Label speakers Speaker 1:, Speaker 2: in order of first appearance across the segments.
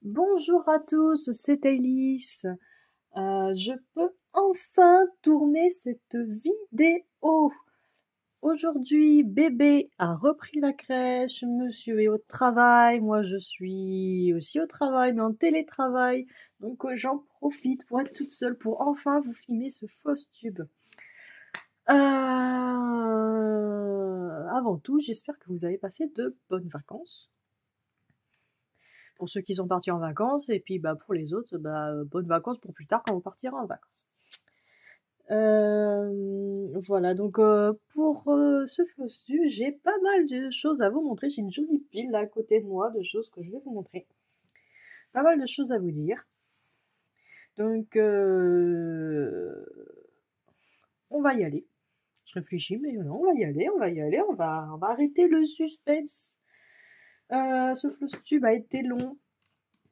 Speaker 1: Bonjour à tous, c'est Alice. Je peux enfin tourner cette vidéo. Aujourd'hui, bébé a repris la crèche, monsieur est au travail, moi je suis aussi au travail, mais en télétravail. Donc j'en profite pour être toute seule, pour enfin vous filmer ce faux tube. Avant tout, j'espère que vous avez passé de bonnes vacances. Pour ceux qui sont partis en vacances, et puis pour les autres, bonnes vacances pour plus tard quand on partira en vacances. Voilà, donc pour ce flossu, j'ai pas mal de choses à vous montrer. J'ai une jolie pile là à côté de moi de choses que je vais vous montrer. Pas mal de choses à vous dire. Donc on va y aller. Je réfléchis, mais non, on va y aller, on va arrêter le suspense. Ce flossu a été long.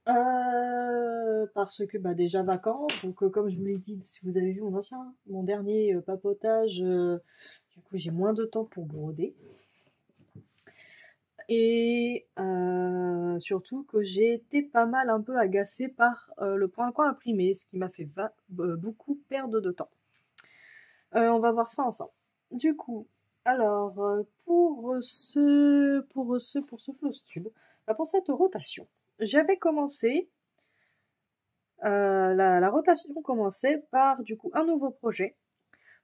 Speaker 1: Parce que déjà vacances, donc comme je vous l'ai dit, si vous avez vu mon dernier papotage, du coup j'ai moins de temps pour broder. Et surtout que j'ai été pas mal un peu agacée par le point à coin imprimé, ce qui m'a fait beaucoup perdre de temps. On va voir ça ensemble. Du coup, alors pour ce Flowstube, pour cette rotation, j'avais commencé. La rotation commençait par du coup un nouveau projet.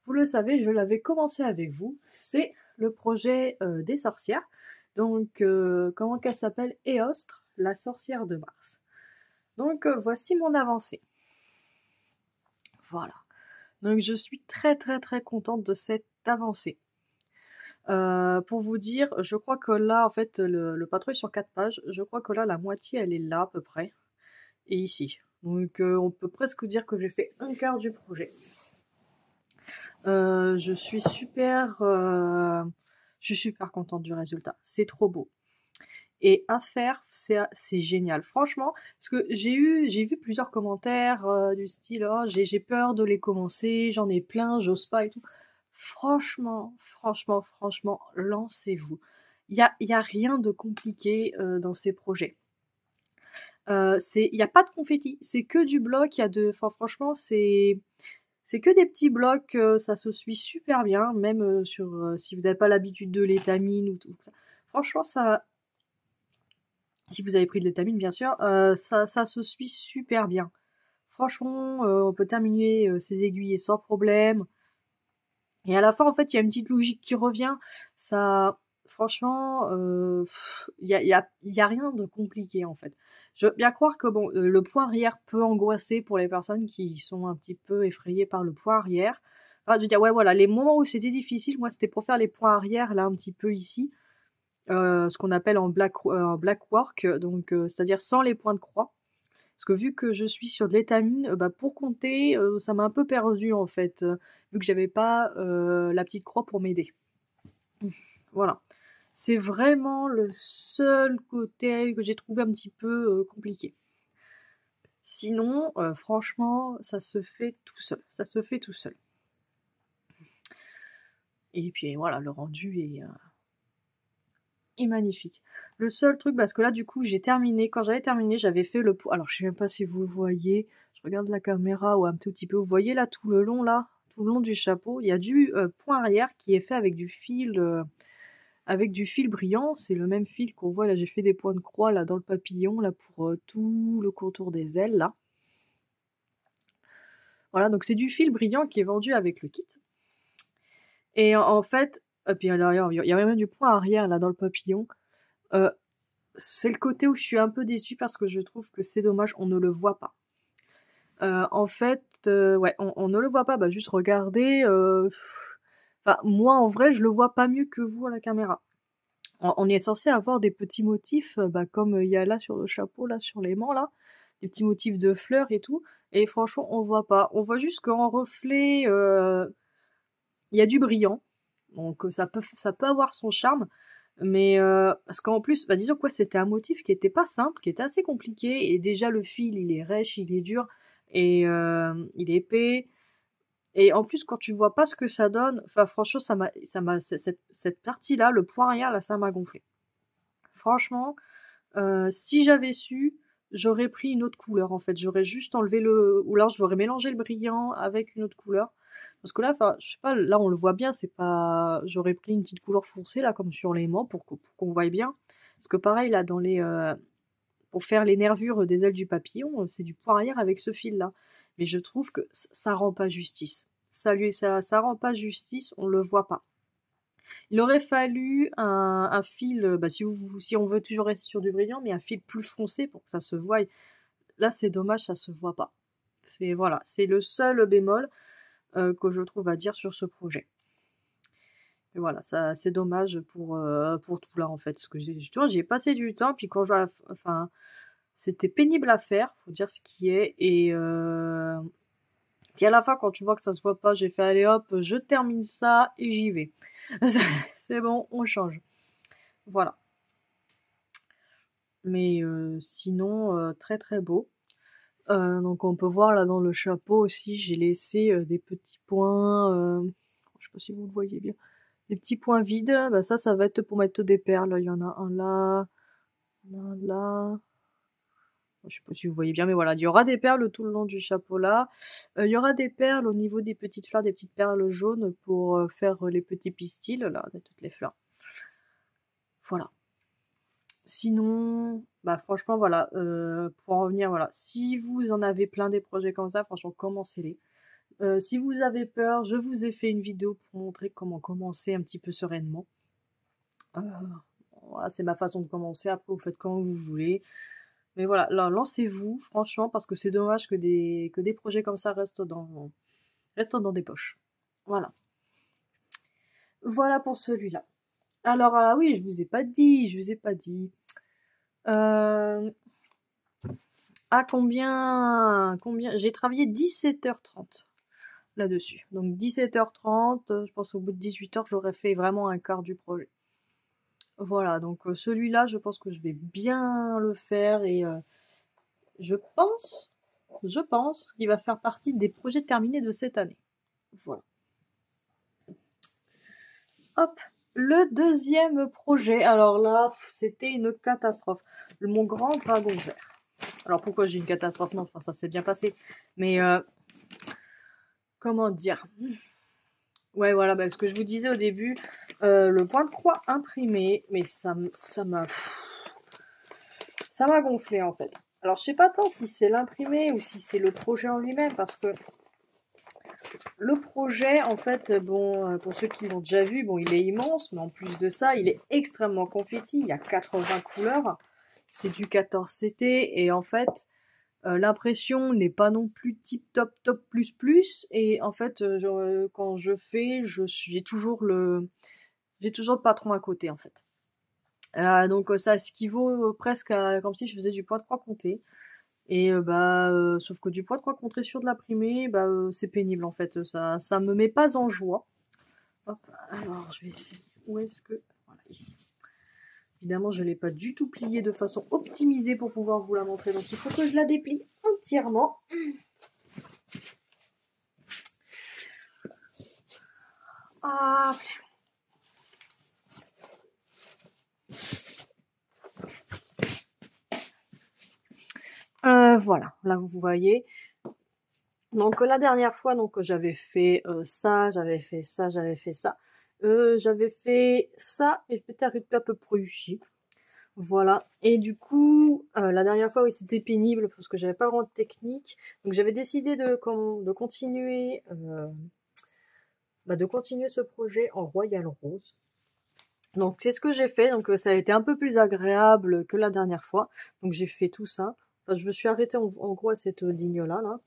Speaker 1: Vous le savez, je l'avais commencé avec vous. C'est le projet des sorcières. Donc, comment qu'elle s'appelle? Éostre, la sorcière de Mars. Donc, voici mon avancée. Voilà. Donc, je suis très très très contente de cette avancée. Pour vous dire, je crois que là, en fait, le patrouille sur 4 pages. Je crois que là, la moitié, elle est là à peu près. Et ici. Donc, on peut presque dire que j'ai fait un quart du projet. Je suis super contente du résultat. C'est trop beau. Et à faire, c'est génial. Franchement, parce que j'ai vu plusieurs commentaires du style, oh, j'ai peur de les commencer, j'en ai plein, j'ose pas et tout. Franchement, lancez-vous. Y a rien de compliqué dans ces projets. Y a pas de confetti, c'est que du bloc, enfin franchement, c'est que des petits blocs, ça se suit super bien, même si vous n'avez pas l'habitude de l'étamine ou tout ça. Franchement, si vous avez pris de l'étamine, bien sûr, ça se suit super bien. Franchement, on peut terminer ses aiguilles sans problème. Et à la fin, en fait, il y a une petite logique qui revient. Ça, franchement, y a rien de compliqué, en fait. Je veux bien croire que bon, le point arrière peut angoisser pour les personnes qui sont un petit peu effrayées par le point arrière. Enfin, je veux dire, ouais, voilà, les moments où c'était difficile, moi, c'était pour faire les points arrière, là, un petit peu ici, ce qu'on appelle en black work, donc c'est-à-dire sans les points de croix. Parce que vu que je suis sur de l'étamine, pour compter, ça m'a un peu perdu en fait, vu que j'avais pas la petite croix pour m'aider. Voilà. C'est vraiment le seul côté que j'ai trouvé un petit peu compliqué. Sinon, franchement, ça se fait tout seul. Ça se fait tout seul. Et puis voilà, le rendu est magnifique. Le seul truc, parce que là, du coup, j'ai terminé. Quand j'avais terminé, j'avais fait le point. Alors, je sais même pas si vous le voyez. Je regarde la caméra ou un tout petit peu. Vous voyez là, tout le long du chapeau, il y a du point arrière qui est fait avec du fil brillant. C'est le même fil qu'on voit là. J'ai fait des points de croix là dans le papillon là pour tout le contour des ailes là. Voilà, donc c'est du fil brillant qui est vendu avec le kit. Et en fait, et puis derrière, il y a même du point arrière là dans le papillon. Euh, c'est le côté où je suis un peu déçue parce que je trouve que c'est dommage, on ne le voit pas. En fait, ouais, on ne le voit pas, juste regardez. Enfin, moi en vrai, je le vois pas mieux que vous à la caméra. On est censé avoir des petits motifs, comme il y a là sur le chapeau, là sur l'aimant, là, des petits motifs de fleurs et tout. Et franchement, on voit pas. On voit juste qu'en reflet, il y a du brillant. Donc ça peut avoir son charme. Mais parce qu'en plus, disons que c'était un motif qui était pas simple, qui était assez compliqué. Et déjà le fil, il est rêche, il est dur et il est épais. Et en plus, quand tu vois pas ce que ça donne, enfin franchement, cette partie-là, le point arrière, là, ça m'a gonflé. Franchement, si j'avais su, j'aurais pris une autre couleur en fait. J'aurais juste enlevé ou alors j'aurais mélangé le brillant avec une autre couleur. Parce que là, enfin, je sais pas, là on le voit bien, c'est pas. J'aurais pris une petite couleur foncée là, comme sur l'aimant, pour qu'on voie bien. Parce que pareil là, pour faire les nervures des ailes du papillon, c'est du poirière avec ce fil là. Mais je trouve que ça rend pas justice. Ça rend pas justice, on le voit pas. Il aurait fallu un fil, bah, si on veut toujours rester sur du brillant, mais un fil plus foncé pour que ça se voie. Là, c'est dommage, ça se voit pas. Voilà, c'est le seul bémol que je trouve à dire sur ce projet. Et voilà, ça, c'est dommage pour tout là en fait, parce que justement, j'y ai passé du temps, puis quand enfin, c'était pénible à faire, faut dire ce qui est, et puis à la fin, quand tu vois que ça se voit pas, j'ai fait allez hop, je termine ça et j'y vais. C'est bon, on change. Voilà. Mais sinon, très très beau. Donc on peut voir là dans le chapeau aussi, j'ai laissé des petits points, je sais pas si vous le voyez bien, des petits points vides. Bah ça va être pour mettre des perles. Il y en a un là, un là. Je sais pas si vous voyez bien, mais voilà, il y aura des perles tout le long du chapeau là. Il y aura des perles au niveau des petites fleurs, des petites perles jaunes pour faire les petits pistils là, de toutes les fleurs. Voilà. Sinon, bah franchement voilà, pour en revenir, voilà, si vous en avez plein des projets comme ça, franchement commencez-les. Si vous avez peur, je vous ai fait une vidéo pour montrer comment commencer un petit peu sereinement. Voilà, c'est ma façon de commencer, après vous faites comme vous voulez. Mais voilà, là, lancez-vous, franchement, parce que c'est dommage que des projets comme ça restent dans des poches. Voilà. Voilà pour celui-là. Alors, ah oui, je vous ai pas dit. À combien j'ai travaillé 17h30 là-dessus. Donc 17h30, je pense au bout de 18h, j'aurais fait vraiment un quart du projet. Voilà, donc celui-là, je pense que je vais bien le faire et je pense qu'il va faire partie des projets terminés de cette année. Voilà. Hop, le deuxième projet, alors là, c'était une catastrophe. Mon grand dragon vert. Alors pourquoi j'ai une catastrophe? Non, enfin ça s'est bien passé. Mais comment dire? Ouais, voilà, bah, ce que je vous disais au début, le point de croix imprimé, mais ça m'a gonflé en fait. Alors je sais pas tant si c'est l'imprimé ou si c'est le projet en lui-même, parce que le projet, en fait, bon, pour ceux qui l'ont déjà vu, bon, il est immense, mais en plus de ça, il est extrêmement confetti. Il y a 80 couleurs. C'est du 14CT et en fait, l'impression n'est pas non plus tip top top plus plus. Et en fait, quand je fais, j'ai toujours le patron à côté en fait. Donc ça équivaut presque à comme si je faisais du point de croix compté. Et sauf que du point de croix compté sur de l'imprimé, c'est pénible en fait. Ça me met pas en joie. Hop, alors je vais essayer. Où est-ce que... Voilà, ici. Évidemment, je ne l'ai pas du tout pliée de façon optimisée pour pouvoir vous la montrer. Donc il faut que je la déplie entièrement. Ah, voilà, là vous voyez. Donc la dernière fois, donc j'avais fait ça, j'avais fait ça, j'avais fait ça. J'avais fait ça et peut-être à peu près ici. Voilà. Et du coup, la dernière fois, oui, c'était pénible parce que j'avais pas vraiment de technique. Donc j'avais décidé de continuer de continuer ce projet en Royal Rose. Donc c'est ce que j'ai fait. Donc ça a été un peu plus agréable que la dernière fois. Donc j'ai fait tout ça. Enfin, je me suis arrêtée en gros à cette ligne-là, là.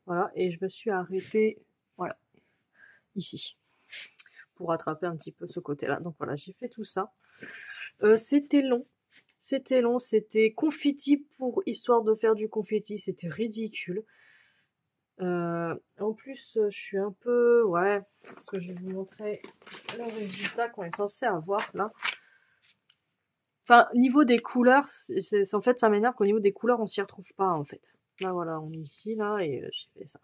Speaker 1: Voilà. Et je me suis arrêtée, voilà, ici. Pour rattraper un petit peu ce côté-là. Donc voilà, j'ai fait tout ça. C'était long. C'était confetti pour histoire de faire du confetti. C'était ridicule. En plus, je suis un peu... Ouais, parce que je vais vous montrer le résultat qu'on est censé avoir, là. Enfin, niveau des couleurs, en fait, ça m'énerve qu'au niveau des couleurs, on s'y retrouve pas, en fait. Là, voilà, on est ici, là, et j'ai fait ça.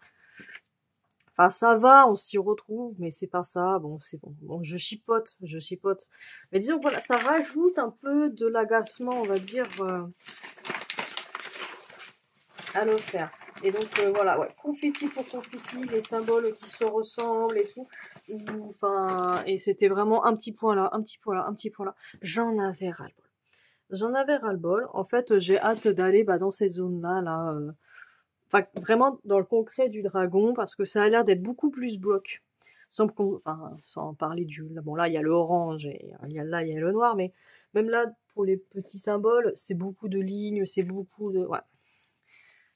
Speaker 1: Enfin, ça va, on s'y retrouve, mais c'est pas ça. Bon, c'est bon. Bon, je chipote. Mais disons, voilà, ça rajoute un peu de l'agacement, on va dire, à le faire. Et donc voilà, ouais, confetti pour confetti, les symboles qui se ressemblent et tout. Enfin, et c'était vraiment un petit point là, un petit point là, un petit point là. J'en avais ras-le-bol. J'en avais ras-le-bol. En fait, j'ai hâte d'aller dans cette zone-là, là. Enfin, vraiment dans le concret du dragon, parce que ça a l'air d'être beaucoup plus bloc. Sans parler du... Bon, là, il y a le orange, et il y a le noir, mais même là, pour les petits symboles, c'est beaucoup de lignes, c'est beaucoup de... Ouais.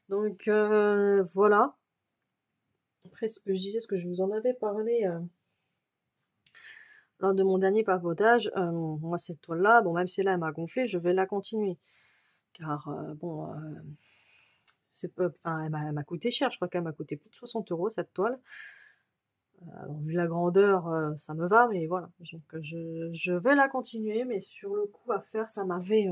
Speaker 1: Donc, voilà. Après, ce que je disais, ce que je vous en avais parlé lors de mon dernier papotage, moi, cette toile-là, bon, même si là, elle m'a gonflé, je vais la continuer. Car, bon... Enfin, elle m'a coûté cher, je crois qu'elle m'a coûté plus de 60 € cette toile. Vu la grandeur, ça me va, mais voilà. Donc je vais la continuer, mais sur le coup à faire, ça m'avait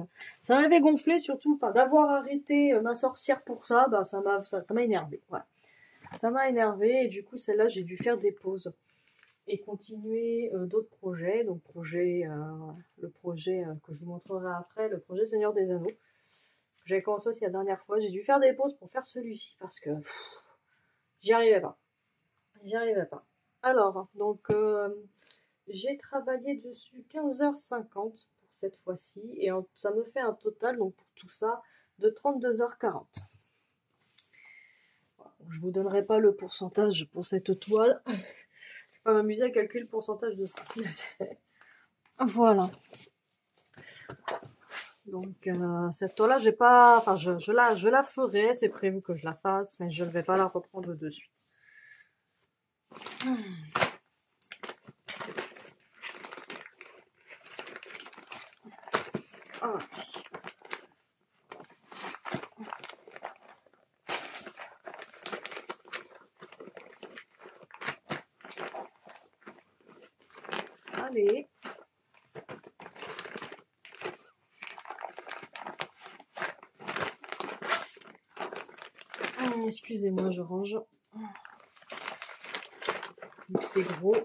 Speaker 1: gonflé, surtout d'avoir arrêté ma sorcière pour ça, bah ça m'a énervé. Voilà. Ça m'a énervé et du coup celle-là j'ai dû faire des pauses et continuer d'autres projets. Donc le projet que je vous montrerai après, le projet Seigneur des Anneaux. J'ai commencé aussi la dernière fois, j'ai dû faire des pauses pour faire celui-ci parce que j'y arrivais pas. J'y arrivais pas. Alors, donc, j'ai travaillé dessus 15h50 pour cette fois-ci, et ça me fait un total, donc pour tout ça, de 32h40. Voilà. Je vous donnerai pas le pourcentage pour cette toile. Je vais pas m'amuser à calculer le pourcentage de ça. Voilà. Donc, cette toile-là, j'ai pas... Enfin, je la ferai, c'est prévu que je la fasse, mais je ne vais pas la reprendre de suite. Ah. Allez. Excusez-moi, je range. Donc c'est gros.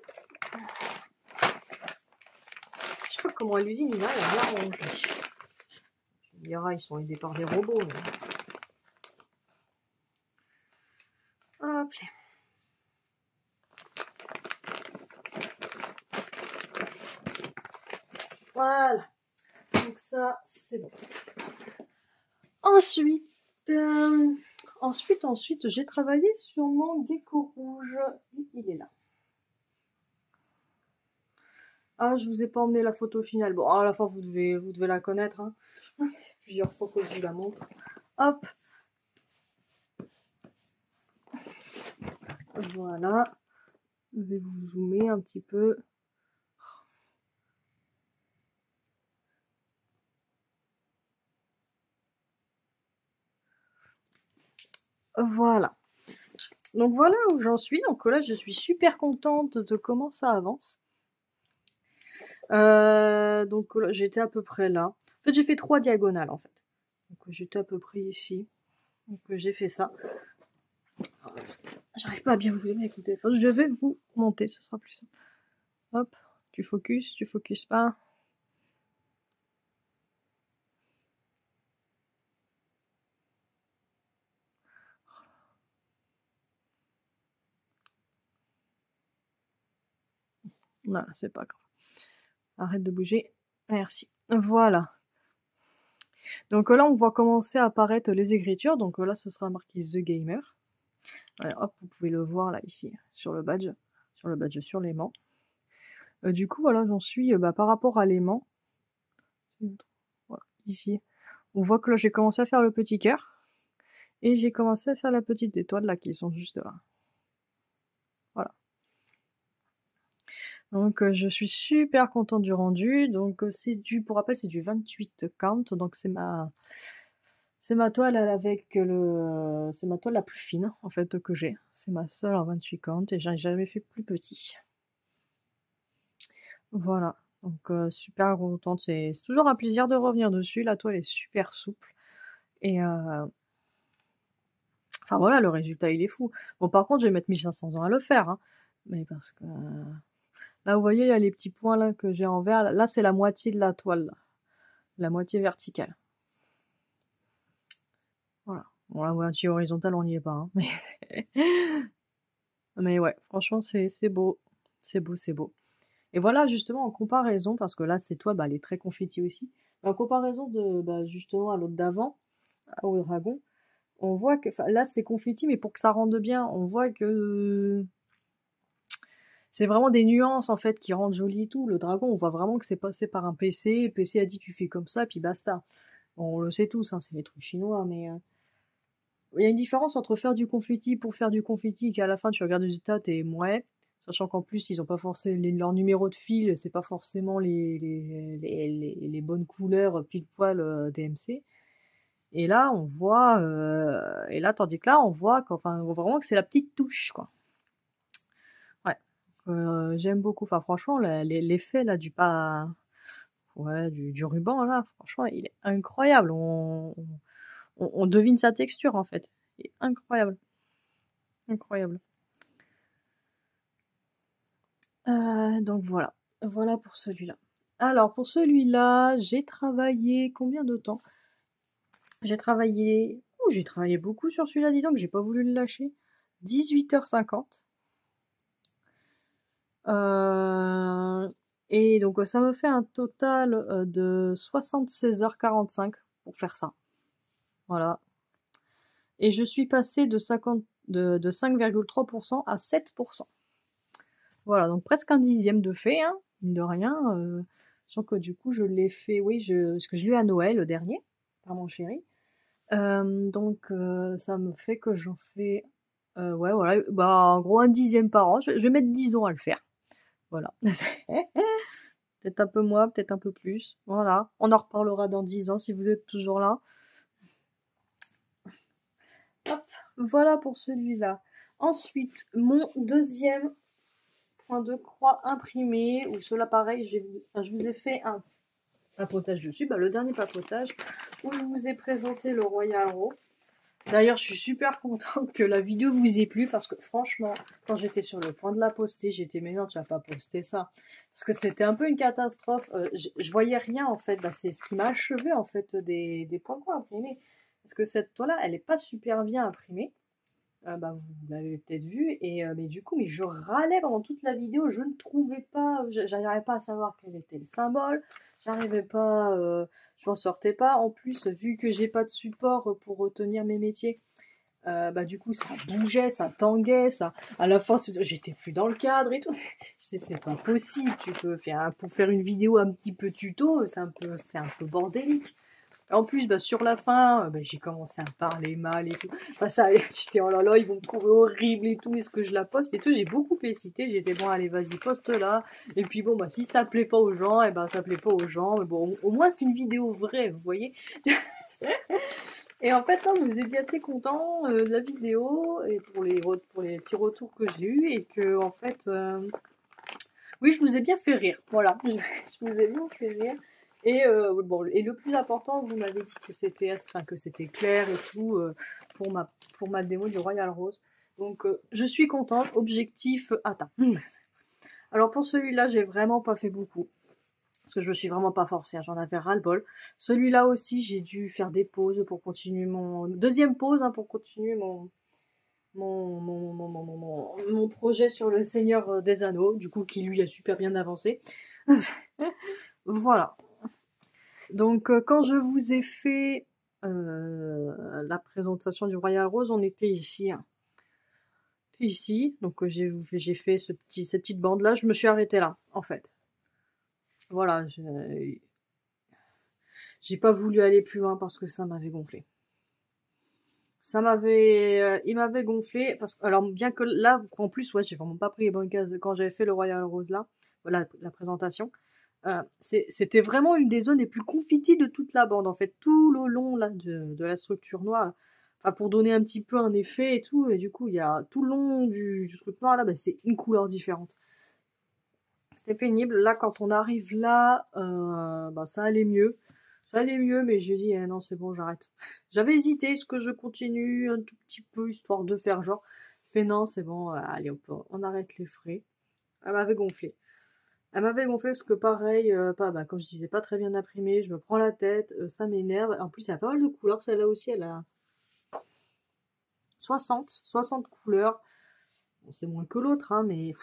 Speaker 1: Je sais pas comment à l'usine il a bien rangé. Tu me diras, ils sont aidés par des robots. Mais... Hop là. Voilà. Donc ça, c'est bon. Ensuite, j'ai travaillé sur mon gecko rouge. Il est là. Ah, je vous ai pas emmené la photo finale. Bon, à la fin, vous devez la connaître. Hein. Ça fait plusieurs fois que je vous la montre. Hop. Voilà. Je vais vous zoomer un petit peu. Voilà. Donc voilà où j'en suis. Donc là, je suis super contente de comment ça avance. Donc là, j'étais à peu près là. En fait, j'ai fait 3 diagonales en fait. Donc j'étais à peu près ici. Donc j'ai fait ça. J'arrive pas à bien vous écouter. Enfin, je vais vous monter, ce sera plus simple. Hop, tu focuses pas. Non, c'est pas grave. Arrête de bouger. Merci. Voilà. Donc là, on voit commencer à apparaître les écritures. Donc là, ce sera marqué The Gamer. Voilà, hop, vous pouvez le voir là, ici, sur le badge, sur l'aimant. Du coup, voilà, j'en suis par rapport à l'aimant. Voilà, ici. On voit que là, j'ai commencé à faire le petit cœur. Et j'ai commencé à faire la petite étoile là, qui sont juste là. Voilà. Donc je suis super contente du rendu. Donc pour rappel, c'est du 28 count. Donc c'est ma toile c'est ma toile la plus fine en fait que j'ai. C'est ma seule en 28 count et j'en ai jamais fait plus petit. Voilà. Donc super contente. C'est toujours un plaisir de revenir dessus. La toile est super souple et enfin voilà, le résultat il est fou. Bon par contre, je vais mettre 1500 ans à le faire, hein. Mais parce que là, vous voyez, il y a les petits points là que j'ai en vert. Là, c'est la moitié de la toile, là. La moitié verticale. Voilà. Bon, la moitié horizontale, on n'y est pas, hein. Mais ouais, franchement, c'est beau. C'est beau, c'est beau. Et voilà, justement, en comparaison, parce que là, c'est toi, bah, elle est très confetti aussi. En comparaison de, bah, justement, à l'autre d'avant, au dragon, on voit que, enfin, là, c'est confetti, mais pour que ça rende bien, on voit que c'est vraiment des nuances, en fait, qui rendent joli et tout. Le dragon, on voit vraiment que c'est passé par un PC. Le PC a dit, tu fais comme ça, puis basta. Bon, on le sait tous, hein, c'est les trucs chinois, mais il y a une différence entre faire du confetti pour faire du confetti, qu'à la fin, tu regardes les résultats, t'es ouais. Sachant qu'en plus, ils ont pas forcément leur numéro de fil, c'est pas forcément les bonnes couleurs pile poil DMC. Et là, on voit, et là, tandis que là, on voit qu'enfin, on voit vraiment que c'est la petite touche, quoi. Ouais. J'aime beaucoup. Enfin, franchement, l'effet là du pas, ouais, du ruban là, franchement, il est incroyable. On devine sa texture en fait. Il est incroyable, incroyable. Donc voilà, voilà pour celui-là. Alors pour celui-là, j'ai travaillé combien de temps? J'ai travaillé beaucoup sur celui-là, dis donc, j'ai pas voulu le lâcher. 18h50. Euh, et donc ça me fait un total de 76h45 pour faire ça. Voilà. Et je suis passée de 5,3% à 7%. Voilà, donc presque un dixième de fait, hein, mine de rien. Sans que du coup je l'ai fait, oui, parce que je l'ai eu à Noël le dernier, par mon chéri. Donc ça me fait que j'en fais, ouais, voilà, bah en gros un dixième par an. Je vais mettre 10 ans à le faire. Voilà. Peut-être un peu moins, peut-être un peu plus. Voilà. On en reparlera dans 10 ans si vous êtes toujours là. Hop, voilà pour celui-là. Ensuite, mon deuxième point de croix imprimé, où cela pareil, je vous ai fait un papotage dessus, bah, le dernier papotage, où je vous ai présenté le Royal Row. D'ailleurs, je suis super contente que la vidéo vous ait plu, parce que franchement, quand j'étais sur le point de la poster, j'étais mais non, tu vas pas poster ça. Parce que c'était un peu une catastrophe, je voyais rien en fait, bah, c'est ce qui m'a achevé en fait des points de croix imprimés. Parce que cette toile-là, elle est pas super bien imprimée. Bah, vous l'avez peut-être vu, et mais du coup, mais je râlais pendant toute la vidéo, je ne trouvais pas, j'arrivais pas à savoir quel était le symbole, j'arrivais pas, je m'en sortais pas. En plus, vu que j'ai pas de support pour retenir mes métiers, bah du coup ça bougeait, ça tanguait, ça, à la fin j'étais plus dans le cadre et tout. Je dis, c'est pas possible, tu peux faire pour faire une vidéo un petit peu tuto, c'est un peu bordélique. En plus, bah, sur la fin, bah, j'ai commencé à parler mal et tout. Bah, ça, j'étais, oh là là, ils vont me trouver horrible et tout, est-ce que je la poste et tout. J'ai beaucoup hésité, j'étais bon, allez, vas-y, poste-la. Et puis bon, bah, si ça plaît pas aux gens, et ben, ça plaît pas aux gens. Mais bon, au moins, c'est une vidéo vraie, vous voyez. Et en fait, là, vous étiez assez content de la vidéo et pour les petits retours que j'ai eus et que, en fait, oui, je vous ai bien fait rire. Voilà, je vous ai bien fait rire. Et bon, et le plus important, vous m'avez dit que c'était, enfin, que c'était clair et tout pour ma démo du Royal Rose. Donc, je suis contente. Objectif atteint. Alors pour celui-là, j'ai vraiment pas fait beaucoup parce que je me suis vraiment pas forcée. Hein, j'en avais ras le bol. Celui-là aussi, j'ai dû faire des pauses pour continuer mon deuxième pause hein, pour continuer mon projet sur le Seigneur des Anneaux, du coup, qui lui a super bien avancé. Voilà. Donc, quand je vous ai fait la présentation du Royal Rose, on était ici. Hein. Ici, donc j'ai fait cette petite bande-là, je me suis arrêtée là, en fait. Voilà, j'ai pas voulu aller plus loin parce que ça m'avait gonflé. Il m'avait gonflé parce que, alors bien que là, en plus, ouais, j'ai vraiment pas pris les bonnes cases quand j'avais fait le Royal Rose là, voilà la présentation. C'était vraiment une des zones les plus confitis de toute la bande, en fait, tout le long là de la structure noire. Enfin, pour donner un petit peu un effet et tout, et du coup, il y a tout le long du truc noir là, bah, c'est une couleur différente. C'était pénible. Là, quand on arrive là, bah, ça allait mieux. Ça allait mieux, mais j'ai dit, non, c'est bon, j'arrête. J'avais hésité, est-ce que je continue un tout petit peu, histoire de faire genre. Je fais non, c'est bon, allez, on arrête les frais. Elle m'avait gonflé. Elle m'avait gonflé parce que pareil, pas, bah, comme je disais, pas très bien imprimé, je me prends la tête, ça m'énerve. En plus, il y a pas mal de couleurs, celle-là aussi, elle a... 60 couleurs. Bon, c'est moins que l'autre, hein, mais...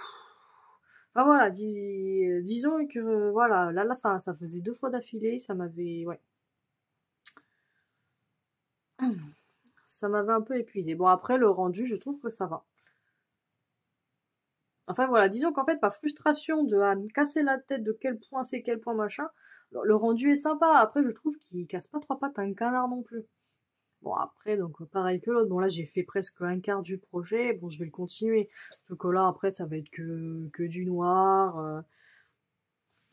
Speaker 1: Enfin voilà, disons que voilà, là ça faisait 2 fois d'affilée, ça m'avait... Ouais. Ça m'avait un peu épuisé. Bon, après, le rendu, je trouve que ça va. Enfin voilà, disons qu'en fait, ma frustration de à me casser la tête de quel point c'est, quel point machin, le rendu est sympa. Après, je trouve qu'il casse pas 3 pattes à un canard non plus. Bon, après, donc pareil que l'autre. Bon, là, j'ai fait presque un quart du projet. Bon, je vais le continuer. Sauf que là, après, ça va être que du noir.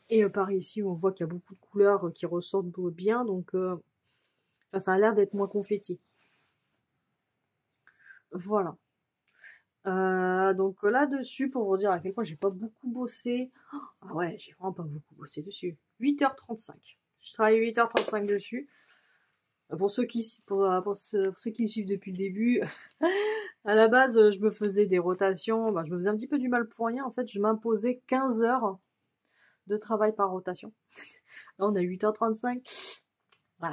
Speaker 1: Et par ici, on voit qu'il y a beaucoup de couleurs qui ressortent bien. Donc, enfin, ça a l'air d'être moins confetti. Voilà. Donc là-dessus, pour vous dire à quel point j'ai pas beaucoup bossé. Ah ouais, j'ai vraiment pas beaucoup bossé dessus. 8h35. Je travaille 8h35 dessus. Pour ceux qui me suivent depuis le début, à la base, je me faisais des rotations. Bah, je me faisais un petit peu du mal pour rien. En fait, je m'imposais 15 heures de travail par rotation. Là, on a 8h35. Ouais.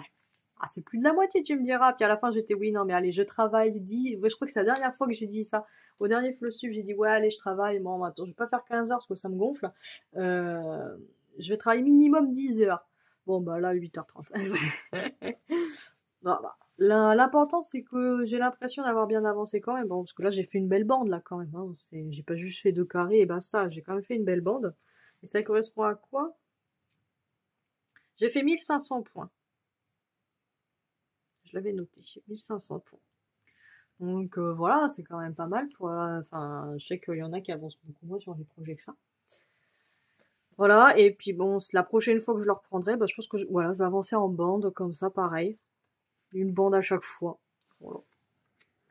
Speaker 1: Ah, c'est plus de la moitié, tu me diras. Puis à la fin, j'étais, oui, non, mais allez, je travaille 10. Ouais, je crois que c'est la dernière fois que j'ai dit ça. Au dernier Flowsup, j'ai dit, ouais, allez, je travaille. Bon, attends, je vais pas faire 15 heures parce que ça me gonfle. Je vais travailler minimum 10 heures. Bon, bah là, 8h30. Non, bah, l'important, c'est que j'ai l'impression d'avoir bien avancé quand même. Bon, parce que là, j'ai fait une belle bande, là, quand même. Hein. J'ai pas juste fait 2 carrés et basta. J'ai quand même fait une belle bande. Et ça correspond à quoi? J'ai fait 1500 points. Je l'avais noté. 1500 points. Donc voilà, c'est quand même pas mal pour. Enfin, je sais qu'il y en a qui avancent beaucoup moins sur les projets que ça. Voilà, et puis bon, la prochaine fois que je le reprendrai, bah, je pense que voilà, je vais avancer en bande comme ça, pareil. Une bande à chaque fois. Voilà.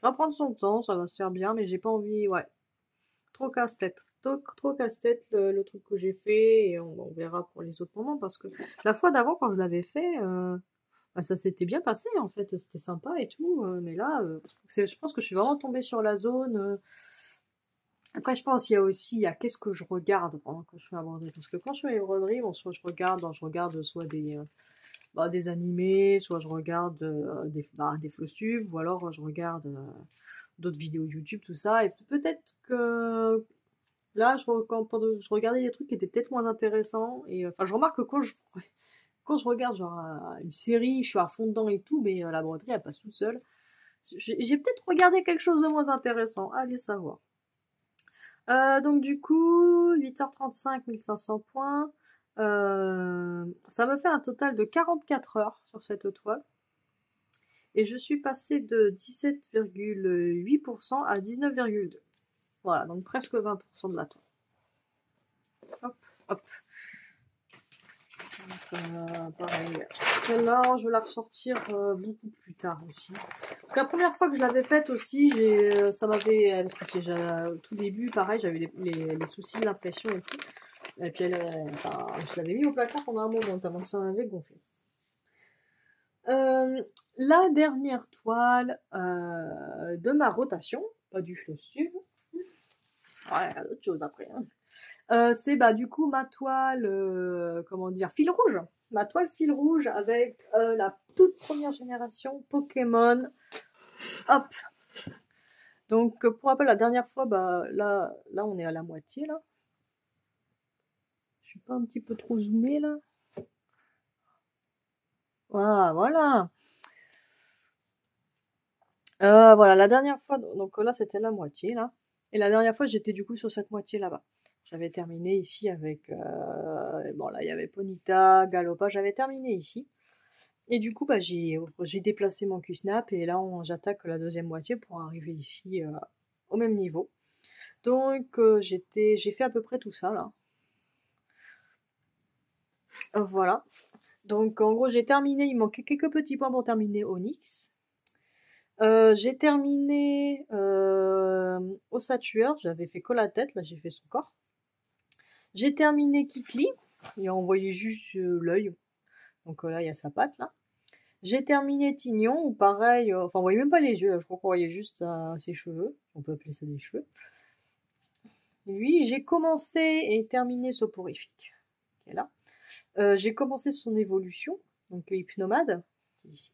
Speaker 1: Ça va prendre son temps, ça va se faire bien, mais j'ai pas envie, ouais. Trop casse-tête. Trop casse-tête le truc que j'ai fait, et on verra pour les autres moments, parce que la fois d'avant, quand je l'avais fait, bah, ça s'était bien passé en fait, c'était sympa et tout, mais là, je pense que je suis vraiment tombée sur la zone. Après, je pense qu'il y a aussi, qu'est-ce que je regarde pendant que je fais la broderie. Parce que quand je fais les broderies, bon, soit je regarde soit des animés, soit je regarde des Flowtube, ou alors je regarde d'autres vidéos YouTube, tout ça. Et peut-être que là, je regardais des trucs qui étaient peut-être moins intéressants. Et enfin, je remarque que quand je regarde genre une série, je suis à fond dedans et tout, mais la broderie, elle passe toute seule. J'ai peut-être regardé quelque chose de moins intéressant, allez savoir. Donc du coup, 8h35, 1500 points. Ça me fait un total de 44 heures sur cette toile. Et je suis passée de 17,8% à 19,2%. Voilà, donc presque 20% de la toile. Hop, hop. Pareil. Celle-là, je vais la ressortir beaucoup plus tard aussi. Parce que la première fois que je l'avais faite aussi, ça m'avait... Parce que au tout début, pareil, j'avais les soucis de l'impression et tout. Et puis enfin, je l'avais mis au placard pendant un moment, tellement que ça m'avait gonflé. La dernière toile de ma rotation, pas du Flowtube. Ouais, d'autres choses après. Hein. C'est du coup ma toile, comment dire, fil rouge. Ma toile fil rouge avec la toute première génération Pokémon. Hop. Donc pour rappel, la dernière fois, là on est à la moitié là. Je suis pas un petit peu trop zoomée là. Voilà. Voilà, la dernière fois, donc là c'était la moitié là. Et la dernière fois j'étais du coup sur cette moitié là-bas. J'avais terminé ici avec... bon là il y avait Ponyta, Galopa, j'avais terminé ici. Et du coup j'ai déplacé mon Q-Snap et là j'attaque la deuxième moitié pour arriver ici au même niveau. Donc j'ai fait à peu près tout ça là. Voilà. Donc en gros j'ai terminé, il manquait quelques petits points pour terminer Onyx. J'ai terminé Osatueur, j'avais fait que la tête, là j'ai fait son corps. J'ai terminé Kikli, il a envoyé juste l'œil, donc là il y a sa patte là. J'ai terminé Tignon, ou pareil, enfin on voyait même pas les yeux, là, je crois qu'on voyait juste ses cheveux, on peut appeler ça des cheveux. Lui, j'ai commencé et terminé Soporifique, qui est là. J'ai commencé son évolution, donc Hypnomade, qui est ici.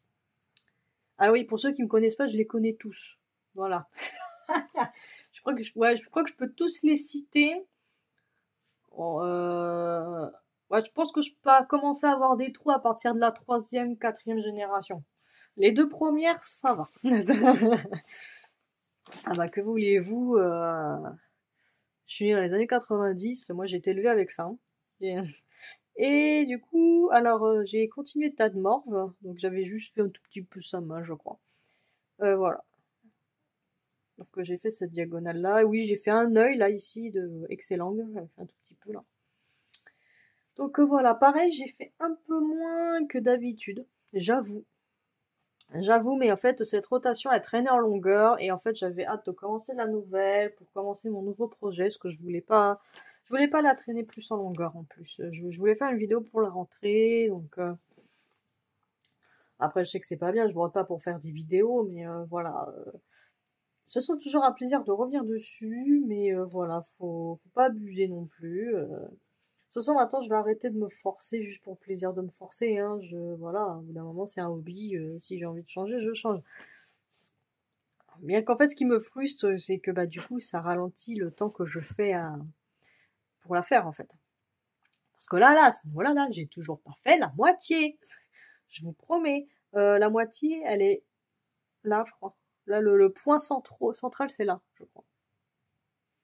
Speaker 1: Ah oui, pour ceux qui me connaissent pas, je les connais tous. Voilà. Je crois que je peux tous les citer. Bon, ouais, je pense que je peux commencer à avoir des trous à partir de la troisième, quatrième génération. Les deux premières, ça va. Ah bah que voulez-vous, je suis née dans les années 90, moi j'ai été élevée avec ça. Et, et du coup, alors j'ai continué tas de morve, donc j'avais juste fait un tout petit peu ça main, je crois. Voilà. Donc j'ai fait cette diagonale là. Oui, j'ai fait un œil là ici de excellent, j'avais fait un tout petit peu là. Donc voilà, pareil, j'ai fait un peu moins que d'habitude, j'avoue. J'avoue, mais en fait, cette rotation, elle traînait en longueur, et en fait, j'avais hâte de commencer la nouvelle, pour commencer mon nouveau projet, parce que je voulais pas la traîner plus en longueur, en plus. Je voulais faire une vidéo pour la rentrée, donc, après, je sais que c'est pas bien, je brode pas pour faire des vidéos, mais voilà. Ce sera toujours un plaisir de revenir dessus, mais voilà, faut pas abuser non plus. Ce soir, maintenant, je vais arrêter de me forcer juste pour le plaisir de me forcer, hein. Voilà, au bout d'un moment, c'est un hobby, si j'ai envie de changer, je change. Bien qu'en fait, ce qui me frustre, c'est que bah du coup, ça ralentit le temps que je fais pour la faire en fait. Parce que là, voilà, là, j'ai toujours pas fait la moitié. Je vous promets, la moitié, elle est là, je crois. Là, le point central, c'est là, je crois.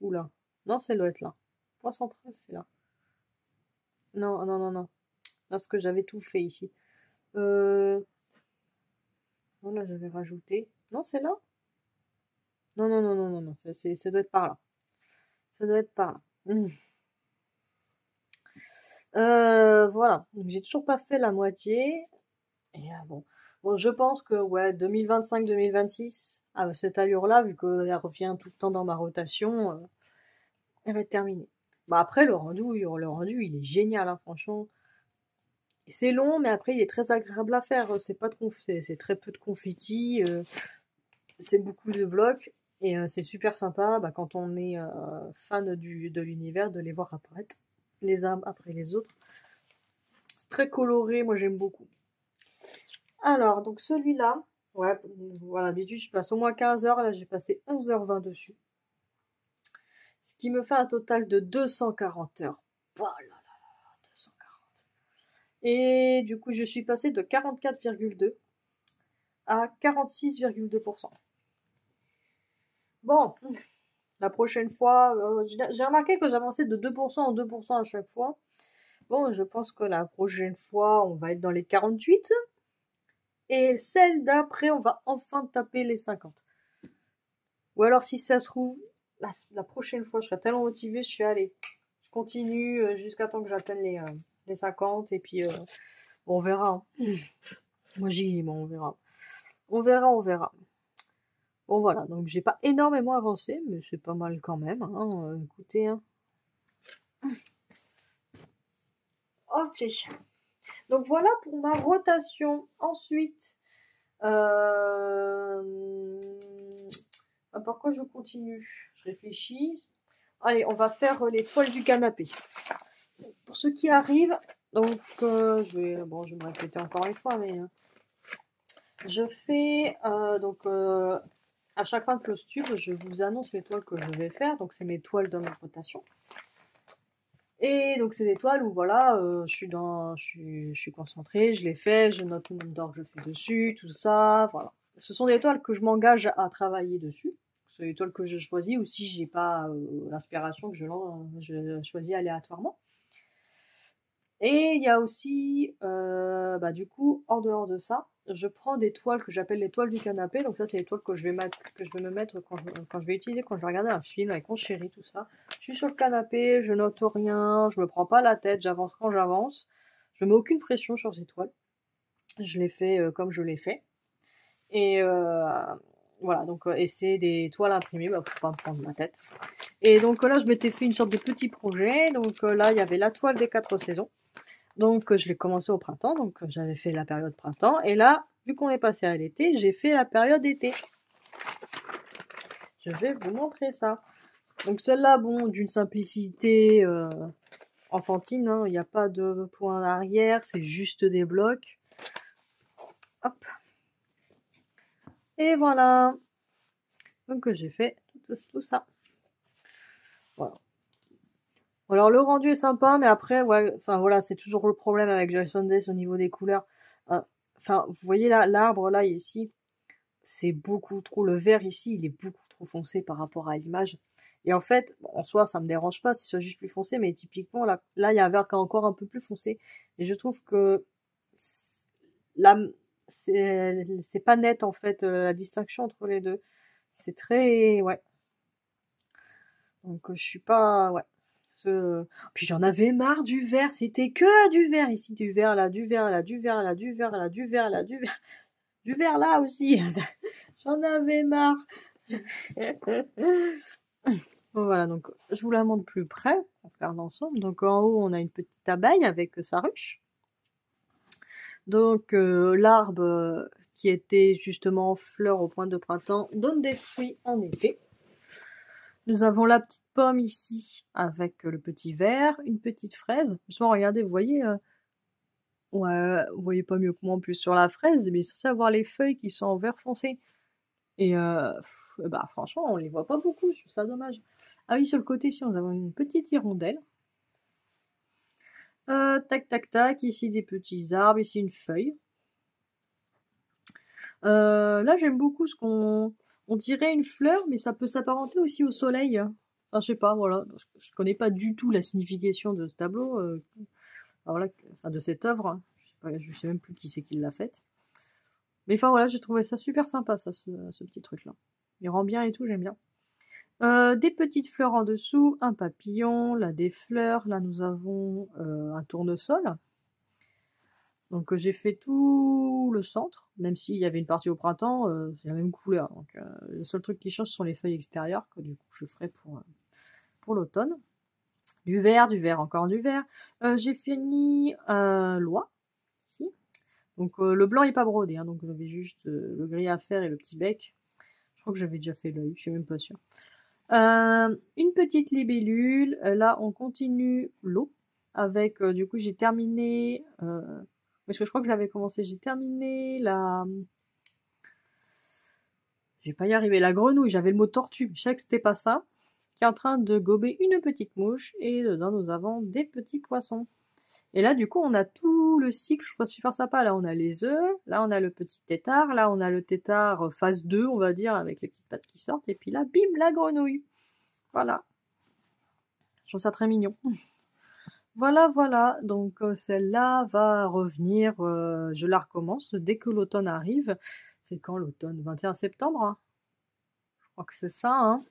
Speaker 1: Ou là. Non, c'est doit être là. Le point central, c'est là. Non, non, non, non. Parce que j'avais tout fait ici. Voilà, j'avais rajouté. Non, c'est là. Non, non, non, non, non, non. Ça doit être par là. Ça doit être par là. Voilà. Donc, j'ai toujours pas fait la moitié. Et bon, je pense que ouais, 2025-2026, à cette allure-là, vu qu'elle revient tout le temps dans ma rotation, elle va être terminée. Bah après, le rendu, il est génial, hein, franchement. C'est long, mais après, il est très agréable à faire. C'est pas de c'est très peu de confettis, c'est beaucoup de blocs, et c'est super sympa, bah, quand on est fan de l'univers, de les voir apparaître les uns après les autres. C'est très coloré, moi j'aime beaucoup. Alors, donc celui-là, ouais, voilà, d'habitude je passe au moins 15 heures, là j'ai passé 11h20 dessus. Ce qui me fait un total de 240 heures. Oh là là là, 240. Et du coup, je suis passée de 44,2 à 46,2%. Bon, la prochaine fois, j'ai remarqué que j'avançais de 2% en 2% à chaque fois. Bon, je pense que la prochaine fois, on va être dans les 48. Et celle d'après, on va enfin taper les 50. Ou alors, si ça se trouve, la prochaine fois, je serai tellement motivée, je suis allée. Je continue jusqu'à temps que j'atteigne les 50. Et puis, on verra. Hein. Moi, bon, on verra. On verra, on verra. Bon, voilà. Donc, j'ai pas énormément avancé, mais c'est pas mal quand même. Hein. Écoutez. Hein. Hop, donc, voilà pour ma rotation. Ensuite, pourquoi je continue? Je réfléchis. Allez, on va faire les toiles du canapé. Pour ceux qui arrivent, donc je vais me répéter encore une fois, mais je fais à chaque fin de close tube, je vous annonce les toiles que je vais faire. Donc c'est mes toiles de ma rotation. Et donc c'est des toiles où voilà, je suis concentrée, je les fais, je note le nombre d'heures que je fais dessus, tout ça, voilà. Ce sont des toiles que je m'engage à travailler dessus. C'est des toiles que je choisis, ou si j'ai pas l'inspiration que je choisis aléatoirement. Et il y a aussi, du coup, en dehors de ça, je prends des toiles que j'appelle les toiles du canapé. Donc ça, c'est les toiles que je vais me mettre quand je vais utiliser, quand je vais regarder un film avec mon chéri, tout ça. Je suis sur le canapé, je note rien, je me prends pas la tête, j'avance quand j'avance. Je mets aucune pression sur ces toiles. Je les fais comme je les fais. Et voilà, donc et c'est des toiles imprimées, pour pas me prendre la tête. Et donc là, je m'étais fait une sorte de petit projet. Donc là, il y avait la toile des 4 saisons. Donc je l'ai commencé au printemps, donc j'avais fait la période printemps. Et là, vu qu'on est passé à l'été, j'ai fait la période été. Je vais vous montrer ça. Donc celle-là, bon, d'une simplicité enfantine, hein, il n'y a pas de point arrière, c'est juste des blocs. Hop. Et voilà. Donc j'ai fait tout ça. Voilà. Alors le rendu est sympa, mais après, ouais, enfin voilà, c'est toujours le problème avec Jason Days au niveau des couleurs. Enfin, vous voyez là, l'arbre là ici, c'est beaucoup trop, le vert ici, il est beaucoup trop foncé par rapport à l'image. Et en fait, bon, en soi, ça me dérange pas s'il soit juste plus foncé, mais typiquement là, il y a un vert qui est encore un peu plus foncé. Et je trouve que là, c'est pas net en fait la distinction entre les deux. C'est très, ouais. Donc je suis pas, ouais. Puis j'en avais marre du vert, c'était que du vert ici, du vert là, du vert là, du vert là, du vert là, du vert là, du vert là aussi. J'en avais marre. Bon, voilà, donc je vous la montre plus près, on regarde ensemble. Donc en haut, on a une petite abeille avec sa ruche. Donc l'arbre qui était justement fleur au point de printemps donne des fruits en été. Nous avons la petite pomme ici avec le petit verre, une petite fraise. Justement, regardez, vous voyez, ouais, vous voyez pas mieux que moi en plus sur la fraise, mais censé avoir les feuilles qui sont en vert foncé. Et bah franchement, on les voit pas beaucoup, je trouve ça dommage. Ah oui, sur le côté ici, nous avons une petite hirondelle. Tac, tac, tac, ici des petits arbres, ici une feuille. Là, j'aime beaucoup ce qu'on... On dirait une fleur, mais ça peut s'apparenter aussi au soleil. Enfin, je sais pas, voilà. Je connais pas du tout la signification de ce tableau, voilà, enfin de cette œuvre. Je sais même plus qui c'est qui l'a faite. Mais enfin voilà, j'ai trouvé ça super sympa, ça, ce petit truc-là. Il rend bien et tout, j'aime bien. Des petites fleurs en dessous, un papillon, là des fleurs, là nous avons un tournesol. Donc j'ai fait tout le centre, même s'il y avait une partie au printemps, c'est la même couleur. Donc le seul truc qui change sont les feuilles extérieures, que du coup je ferai pour l'automne. Du vert, encore du vert. J'ai fini l'oie, ici. Donc le blanc est pas brodé, hein, donc j'avais juste le gris à faire et le petit bec. Je crois que j'avais déjà fait l'œil, je suis même pas sûre. Une petite libellule, là on continue l'eau, avec du coup j'ai terminé... parce que je crois que j'avais commencé, j'ai terminé la... Je vais pas y arriver, la grenouille, j'avais le mot tortue, je sais que c'était pas ça, qui est en train de gober une petite mouche, et dedans nous avons des petits poissons. Et là, du coup, on a tout le cycle, je trouve super sympa. Là, on a les œufs, là, on a le petit tétard, là, on a le tétard phase 2, on va dire, avec les petites pattes qui sortent, et puis là, bim, la grenouille. Voilà. Je trouve ça très mignon. Voilà, voilà. Donc, celle-là va revenir, je la recommence dès que l'automne arrive. C'est quand l'automne? 21 septembre, hein. Je crois que c'est ça, hein.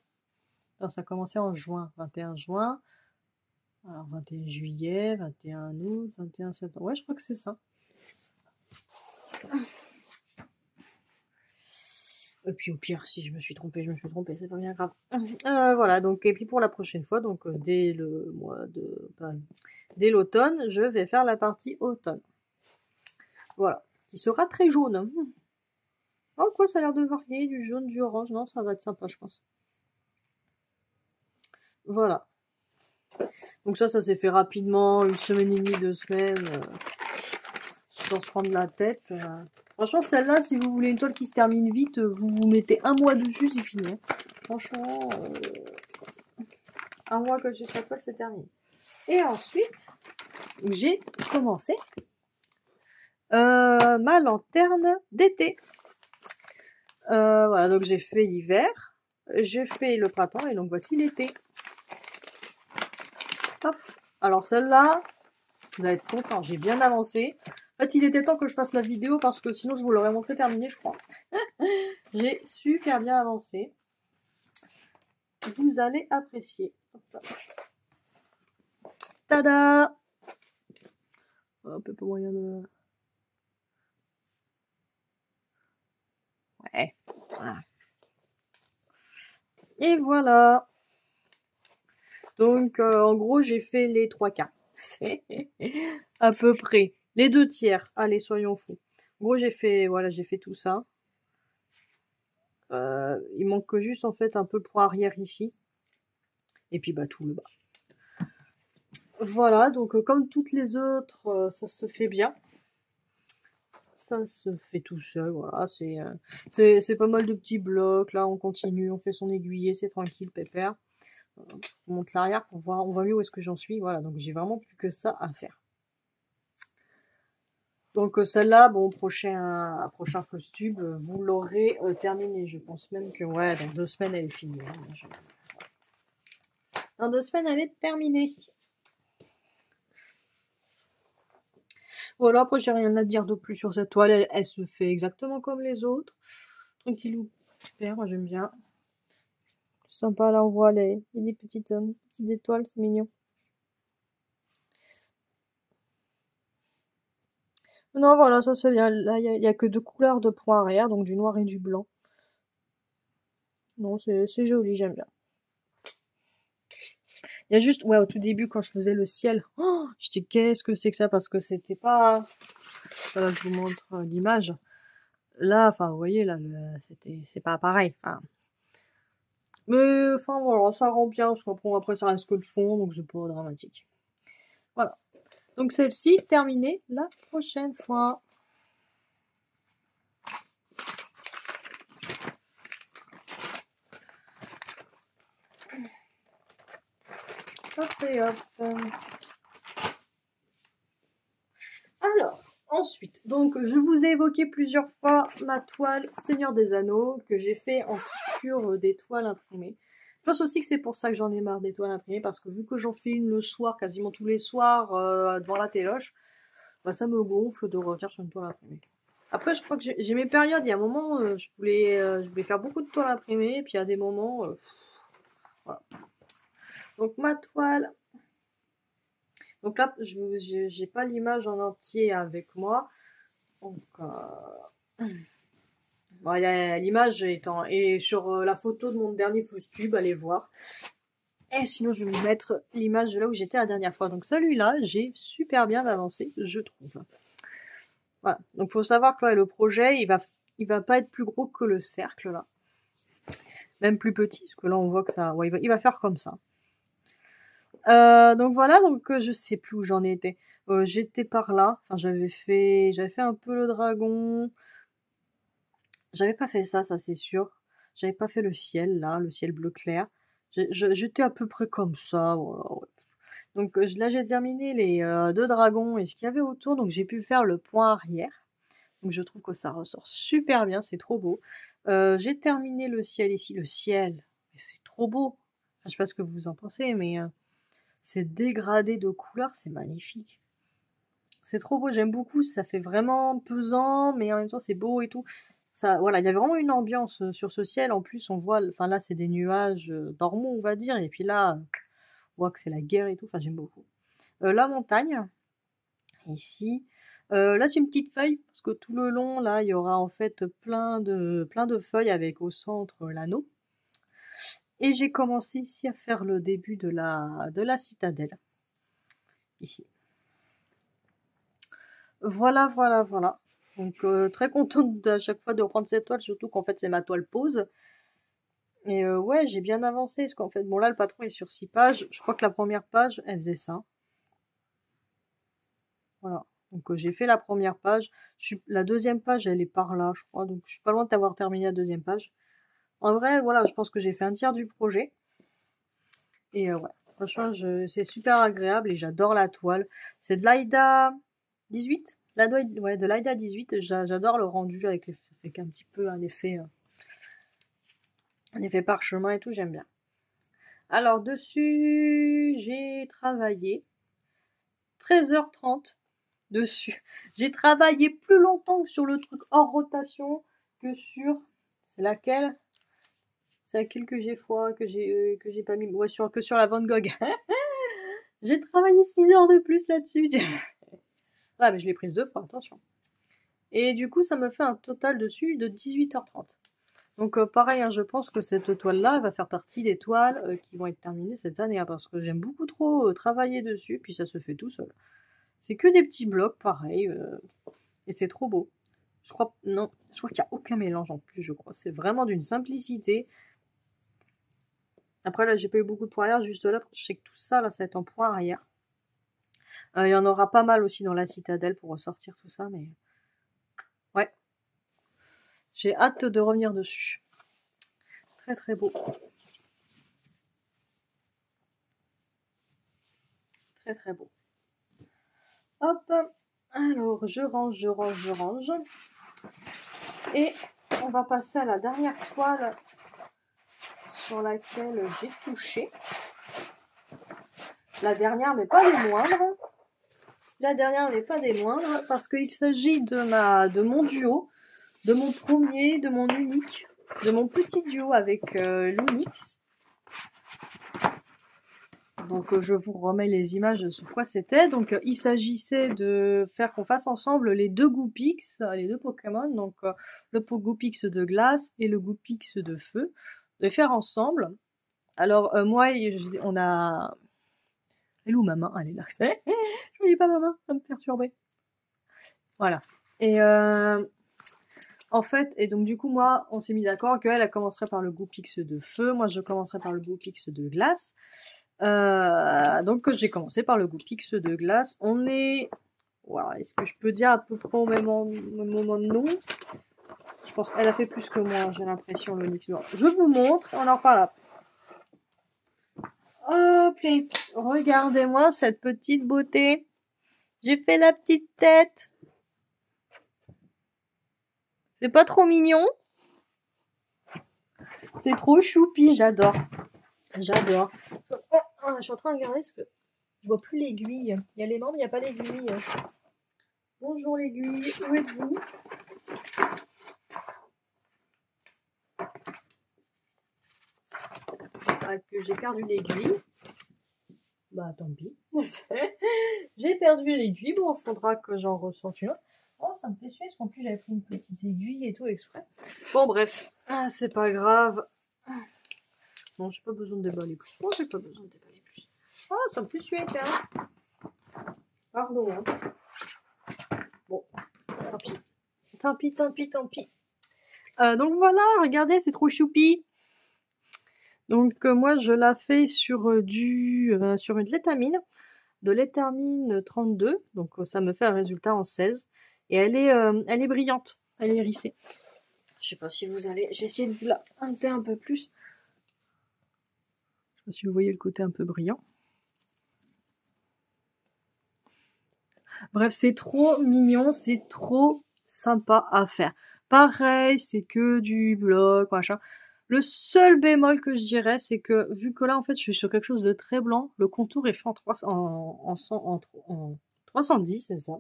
Speaker 1: Non, ça a commencé en juin, 21 juin. Alors, 21 juillet, 21 août, 21 septembre. Ouais, je crois que c'est ça. Et puis au pire, si je me suis trompée, c'est pas bien grave. Voilà, donc, et puis pour la prochaine fois, donc dès le mois de... dès l'automne, je vais faire la partie automne. Voilà, qui sera très jaune. Oh quoi, ça a l'air de varier, du jaune, du orange, non, ça va être sympa, je pense. Voilà. Donc ça s'est fait rapidement, une semaine et demie, 2 semaines, sans se prendre la tête. Franchement, celle-là, si vous voulez une toile qui se termine vite, vous vous mettez un mois dessus, c'est fini. Franchement, un mois que je suis sur la toile, c'est terminé. Et ensuite, j'ai commencé ma lanterne d'été. Voilà, donc j'ai fait l'hiver, j'ai fait le printemps, et donc voici l'été. Hop. Alors celle-là, vous allez être content, j'ai bien avancé. En fait, il était temps que je fasse la vidéo parce que sinon je vous l'aurais montré terminé, je crois. J'ai super bien avancé. Vous allez apprécier. Hop. Tada! Un peu moyen de... Ouais. Voilà. Et voilà. Donc, en gros, j'ai fait les 3/4. C'est à peu près. Les 2/3. Allez, soyons fous. En gros, voilà, j'ai fait tout ça. Il manque juste, en fait, un peu pour arrière ici. Et puis, bah, tout le bas. Voilà, donc, comme toutes les autres, ça se fait bien. ça se fait tout seul, voilà, c'est pas mal de petits blocs, là on continue, on fait son aiguillé, c'est tranquille, pépère. On monte l'arrière pour voir, on voit mieux où est-ce que j'en suis, voilà, donc j'ai vraiment plus que ça à faire. Donc celle-là, bon, prochain fausse tube, vous l'aurez terminé. Je pense même que ouais, dans 2 semaines elle est finie. Hein. Dans 2 semaines elle est terminée. Voilà, après j'ai rien à dire de plus sur cette toile. Elle se fait exactement comme les autres. Tranquillou. Super, moi j'aime bien. C'est sympa, là on voit il y a des petites étoiles, c'est mignon. Non, voilà, ça se fait bien. Là, il y a que 2 couleurs de points arrière, donc du noir et du blanc. Non, c'est joli, j'aime bien. Il y a juste, ouais, au tout début, quand je faisais le ciel, oh, je dis qu'est-ce que c'est que ça, parce que c'était pas, voilà, je vous montre l'image. Là, enfin, vous voyez, là, c'est pas pareil. Enfin, mais, enfin, voilà, ça rend bien, parce qu'après, après, ça reste que le fond, donc c'est pas dramatique. Voilà. Donc, celle-ci, terminée la prochaine fois. Hop et hop. Alors, ensuite, donc je vous ai évoqué plusieurs fois ma toile Seigneur des Anneaux que j'ai fait en texture des toiles imprimées. Je pense aussi que c'est pour ça que j'en ai marre des toiles imprimées, parce que vu que j'en fais une le soir, quasiment tous les soirs, devant la téloche, bah ça me gonfle de revenir sur une toile imprimée. Après, je crois que j'ai mes périodes. Il y a un moment, je voulais faire beaucoup de toiles imprimées, et puis il y a des moments, voilà. Donc ma toile. Donc là, j'ai pas l'image en entier avec moi. Donc, bon, l'image est sur la photo de mon dernier fausse tube, allez voir. Et sinon, je vais vous mettre l'image de là où j'étais la dernière fois. Donc celui-là, j'ai super bien avancé, je trouve. Voilà. Donc faut savoir que là, le projet, il va pas être plus gros que le cercle là. Même plus petit, parce que là, on voit que ça, ouais, il va faire comme ça. Donc voilà, donc je sais plus où j'en étais. J'étais par là. Enfin, j'avais fait un peu le dragon. J'avais pas fait ça, ça c'est sûr. J'avais pas fait le ciel là, le ciel bleu clair. J'étais à peu près comme ça. Voilà, ouais. Donc là j'ai terminé les 2 dragons et ce qu'il y avait autour, donc j'ai pu faire le point arrière. Donc je trouve que ça ressort super bien, c'est trop beau. J'ai terminé le ciel ici, le ciel, mais c'est trop beau. Enfin, je sais pas ce que vous en pensez, mais c'est dégradé de couleurs, c'est magnifique. C'est trop beau, j'aime beaucoup, ça fait vraiment pesant, mais en même temps c'est beau et tout. Ça, voilà, il y a vraiment une ambiance sur ce ciel. En plus, on voit, enfin là, c'est des nuages normaux, on va dire, et puis là, on voit que c'est la guerre et tout. Enfin, j'aime beaucoup. La montagne, ici. Là, c'est une petite feuille parce que tout le long, là, il y aura en fait plein de feuilles avec au centre l'anneau. Et j'ai commencé ici à faire le début de la citadelle, ici. Voilà, voilà, voilà. Donc très contente à chaque fois de reprendre cette toile, surtout qu'en fait c'est ma toile pause. Et ouais, j'ai bien avancé, parce qu'en fait, bon là le patron est sur 6 pages. Je crois que la première page, elle faisait ça. Voilà. Donc j'ai fait la première page. La deuxième page, elle est par là, je crois. Donc je suis pas loin d'avoir terminé la deuxième page. En vrai, voilà, je pense que j'ai fait un tiers du projet. Et ouais, franchement, c'est super agréable et j'adore la toile. C'est de l'Aïda 18. Ouais, de l'Aïda 18. J'adore le rendu avec ça fait qu'un petit peu un effet parchemin et tout, j'aime bien. Alors dessus, j'ai travaillé 13h30 dessus. J'ai travaillé plus longtemps sur le truc hors rotation que sur... C'est laquelle? C'est laquelle que j'ai pas mis? Ouais, que sur la Van Gogh. J'ai travaillé 6 heures de plus là-dessus. Ouais, mais je l'ai prise 2 fois, attention. Et du coup, ça me fait un total dessus de 18h30. Donc pareil, hein, je pense que cette toile-là va faire partie des toiles qui vont être terminées cette année, hein, parce que j'aime beaucoup trop travailler dessus, puis ça se fait tout seul. C'est que des petits blocs, pareil, et c'est trop beau. Je crois qu'il n'y a aucun mélange en plus, je crois. C'est vraiment d'une simplicité. Après là, j'ai pas eu beaucoup de points arrière, juste là, je sais que tout ça, là, ça va être en point arrière. Il y en aura pas mal aussi dans la citadelle pour ressortir tout ça, mais J'ai hâte de revenir dessus. Très très beau. Très très beau. Hop. Alors, je range. Et on va passer à la dernière toile sur laquelle j'ai touché. La dernière, mais pas des moindres. La dernière n'est pas des moindres parce qu'il s'agit de mon duo, de mon premier, de mon unique, de mon petit duo avec Lunix. Donc je vous remets les images sur quoi c'était. Donc il s'agissait de faire qu'on fasse ensemble les deux Goopix, les deux Pokémon, donc le Goopix de glace et le Goopix de feu, de les faire ensemble. Alors moi, on a... Elle est où ma main? Elle est là, c'est. Je voyais pas ma main, ça me perturbait. Voilà. Et en fait, et donc du coup moi, on s'est mis d'accord qu'elle commencerait par le Goopix de feu, moi je commencerai par le Goopix de glace. Donc j'ai commencé par le Goopix de glace. On est... Voilà, est-ce que je peux dire à peu près au même moment de nom? Je pense qu'elle a fait plus que moi, j'ai l'impression, le Nix. Je vous montre, on en reparle après. Hop, regardez-moi cette petite beauté. J'ai fait la petite tête. C'est pas trop mignon? C'est trop choupi, j'adore. J'adore. Oh, je suis en train de regarder parce que je vois plus l'aiguille. Il y a les membres, il n'y a pas l'aiguille. Bonjour l'aiguille, où êtes-vous? Ah, que j'ai perdu l'aiguille. Bah tant pis. J'ai perdu l'aiguille, bon, il faudra que j'en ressente une. Oh, ça me fait suer, parce qu'en plus j'avais pris une petite aiguille et tout exprès. Bon, bref, c'est pas grave. Non, j'ai pas besoin de déballer plus. Non, j'ai pas besoin de déballer plus. Ah, ça me fait suer, tiens. Pardon. Hein. Bon, tant pis. Tant pis. Donc voilà, regardez, c'est trop choupi. Donc moi, je la fais sur sur une létamine, de l'étamine 32. Donc ça me fait un résultat en 16. Et elle est brillante, elle est hérissée. Je sais pas si vous allez... Je vais essayer de vous la teinter un peu plus. Je sais pas si vous voyez le côté un peu brillant. Bref, c'est trop mignon, c'est trop sympa à faire. Pareil, c'est que du bloc, machin. Le seul bémol que je dirais, c'est que vu que là, en fait, je suis sur quelque chose de très blanc, le contour est fait en 310, c'est ça.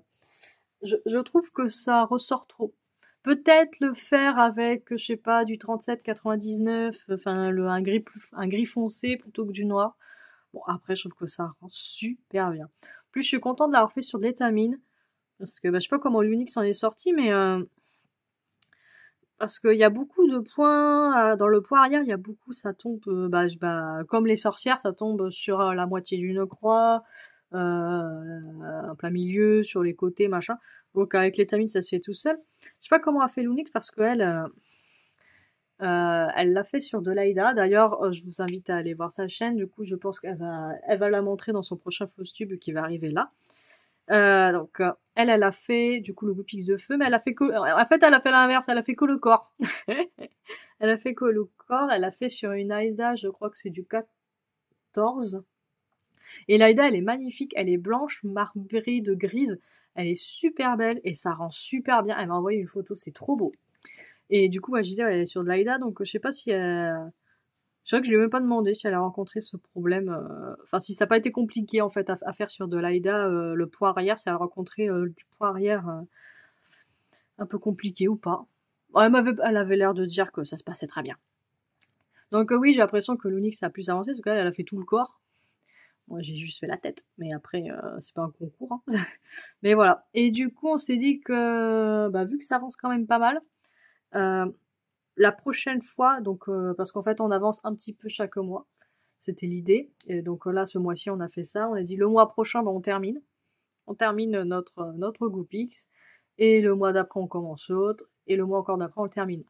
Speaker 1: Je trouve que ça ressort trop. Peut-être le faire avec, je sais pas, du 37,99, enfin un gris foncé plutôt que du noir. Bon, après, je trouve que ça rend super bien. En plus, je suis contente de l'avoir fait sur de l'étamine. Parce que, je sais pas comment l'Unix en est sorti, mais parce qu'il y a beaucoup de points, dans le point arrière, il y a beaucoup, ça tombe, comme les sorcières, ça tombe sur la moitié d'une croix, en plein milieu, sur les côtés, machin. Donc, avec l'étamine, ça se fait tout seul. Je sais pas comment a fait l'Unix, parce qu'elle, elle l'a fait sur de l'Aïda. D'ailleurs, je vous invite à aller voir sa chaîne. Du coup, je pense qu'elle va la montrer dans son prochain Flowstube qui va arriver là. Donc, elle a fait du coup le Goopix de feu, mais elle a fait en fait, elle a fait l'inverse. Elle a fait que le corps. Elle a fait que le corps. Elle a fait sur une Aïda, je crois que c'est du 14. Et l'Aïda, elle est magnifique. Elle est blanche, marbrée de grise. Elle est super belle et ça rend super bien. Elle m'a envoyé une photo, c'est trop beau. Et du coup, moi, je disais, elle est sur de l'Aïda, donc je sais pas si elle... C'est vrai que je lui ai même pas demandé si elle a rencontré ce problème. Enfin, si ça n'a pas été compliqué, en fait, à faire sur de l'Aïda, le poids arrière, si elle a rencontré du poids arrière un peu compliqué ou pas. Elle avait l'air de dire que ça se passait très bien. Donc oui, j'ai l'impression que l'Unix a plus avancé, parce qu'elle, elle a fait tout le corps. Moi, j'ai juste fait la tête, mais après, c'est pas un concours. Hein. Mais voilà. Et du coup, on s'est dit que, vu que ça avance quand même pas mal, la prochaine fois, donc parce qu'en fait on avance un petit peu chaque mois, c'était l'idée. Et donc là, ce mois-ci, on a fait ça. On a dit le mois prochain, on termine. On termine notre Goopix. Et le mois d'après, on commence l'autre. Et le mois encore d'après, on le termine.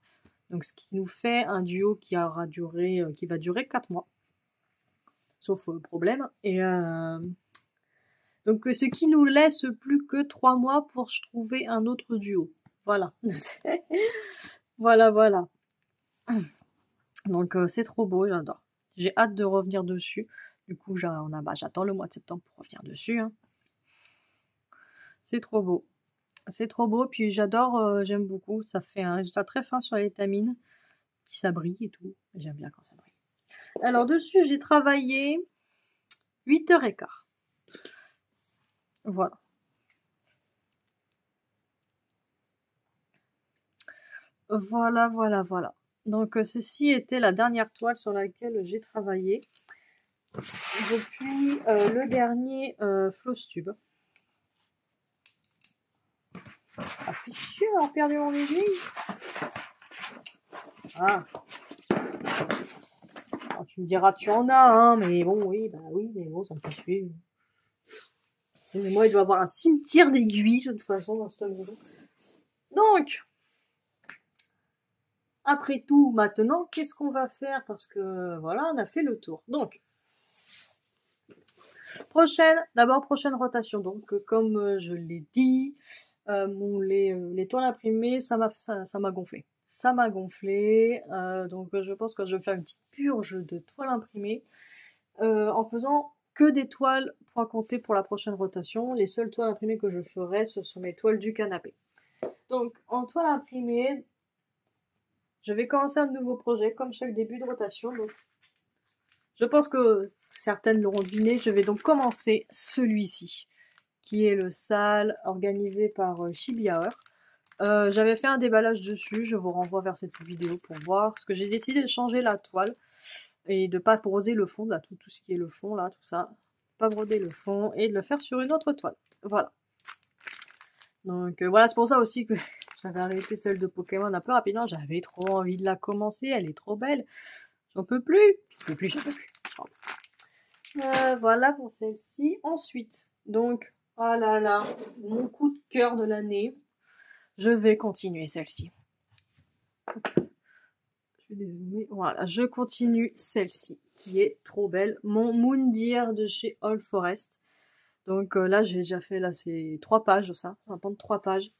Speaker 1: Donc ce qui nous fait un duo qui va durer 4 mois. Sauf problème. Et donc ce qui nous laisse plus que 3 mois pour trouver un autre duo. Voilà. Voilà, voilà. Donc c'est trop beau, j'adore. J'ai hâte de revenir dessus. Du coup, j'attends le mois de septembre pour revenir dessus, hein. C'est trop beau. C'est trop beau, puis j'adore, j'aime beaucoup. Ça fait un résultat très fin sur l'étamine. Puis ça brille et tout. J'aime bien quand ça brille. Alors dessus, j'ai travaillé 8h15. Voilà. Voilà, voilà, voilà. Donc ceci était la dernière toile sur laquelle j'ai travaillé depuis le dernier Floss Tube. Ah, puis sûr, avoir perdu mon aiguille. Ah. Alors, tu me diras, tu en as, hein, mais bon, oui, mais bon, ça me fait suivre. Mais moi, il doit y avoir un cimetière d'aiguilles, de toute façon, dans cette maison. Donc, après tout, maintenant, qu'est-ce qu'on va faire? Parce que, voilà, on a fait le tour. Donc, d'abord, prochaine rotation. Donc, comme je l'ai dit, les toiles imprimées, ça m'a gonflé. Ça m'a gonflé, donc je pense que je vais faire une petite purge de toiles imprimées en faisant que des toiles point compté pour la prochaine rotation. Les seules toiles imprimées que je ferai, ce sont mes toiles du canapé. Donc en toile imprimée, je vais commencer un nouveau projet comme chaque début de rotation. Donc, je pense que certaines l'auront deviné, je vais donc commencer celui-ci, qui est le sale organisé par Chibi Hour. J'avais fait un déballage dessus, je vous renvoie vers cette vidéo pour voir, parce que j'ai décidé de changer la toile et de pas broder le fond, là, tout ce qui est le fond, là, tout ça, pas broder le fond et de le faire sur une autre toile. Voilà. Donc voilà, c'est pour ça aussi que j'avais arrêté celle de Pokémon un peu rapidement, j'avais trop envie de la commencer, elle est trop belle. J'en peux plus. J'en peux plus. Voilà pour celle-ci. Ensuite, donc, oh là là, mon coup de cœur de l'année. Je vais continuer celle-ci. Voilà, je continue celle-ci, qui est trop belle. Mon Moondeer de chez All Forest. Donc là, j'ai déjà fait, là, c'est 3 pages, ça. Ça va prendre 3 pages.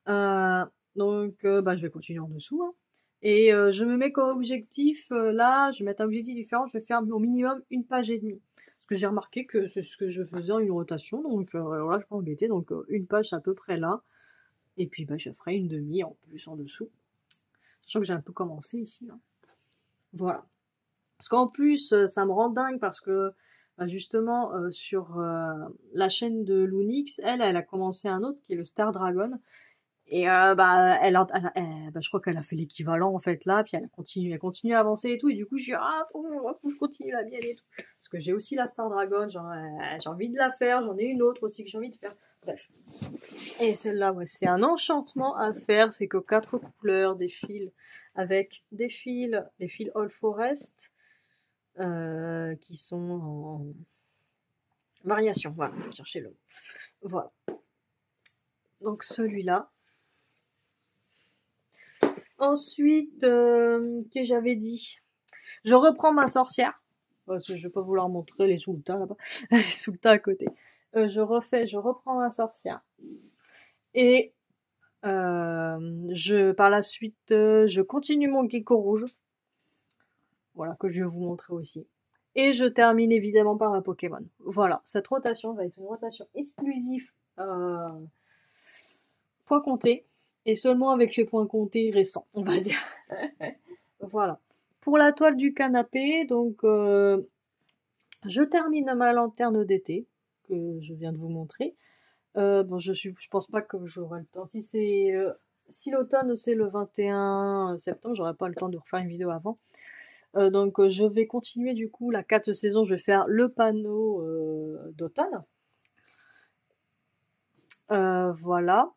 Speaker 1: Je vais continuer en dessous, hein. Et je me mets comme objectif, là, je vais mettre un objectif différent, je vais faire au minimum 1 page et demie. Parce que j'ai remarqué que c'est ce que je faisais en une rotation, donc voilà, je vais pas embêter, donc 1 page à peu près là. Et puis je ferai une demi en plus en dessous. Sachant que j'ai un peu commencé ici, hein. Voilà. Parce qu'en plus, ça me rend dingue parce que justement sur la chaîne de Lunix, elle a commencé un autre qui est le Star Dragon. Et je crois qu'elle a fait l'équivalent en fait là, puis elle continue à avancer et tout. Et du coup, je dis faut que je continue la mienne et tout. Parce que j'ai aussi la Star Dragon, j'ai envie de la faire, j'en ai une autre aussi que j'ai envie de faire. Bref. Et celle-là, ouais, c'est un enchantement à faire. C'est que 4 couleurs, des fils avec les fils All Forest qui sont en variation. Voilà, cherchez le. Voilà. Donc celui-là. Ensuite, que j'avais dit, je reprends ma sorcière. Je vais pas vouloir montrer les sultas là-bas, les sultas à côté. Je reprends ma sorcière. Et par la suite, je continue mon gecko rouge. Voilà, que je vais vous montrer aussi. Et je termine évidemment par ma Pokémon. Voilà, cette rotation va être une rotation exclusive point compté. Et seulement avec les points comptés récents, on va dire. Voilà. Pour la toile du canapé, donc je termine ma lanterne d'été que je viens de vous montrer. Je pense pas que j'aurai le temps. Si l'automne c'est le 21 septembre, j'aurai pas le temps de refaire une vidéo avant. Donc je vais continuer du coup la 4 saison, je vais faire le panneau d'automne. Voilà.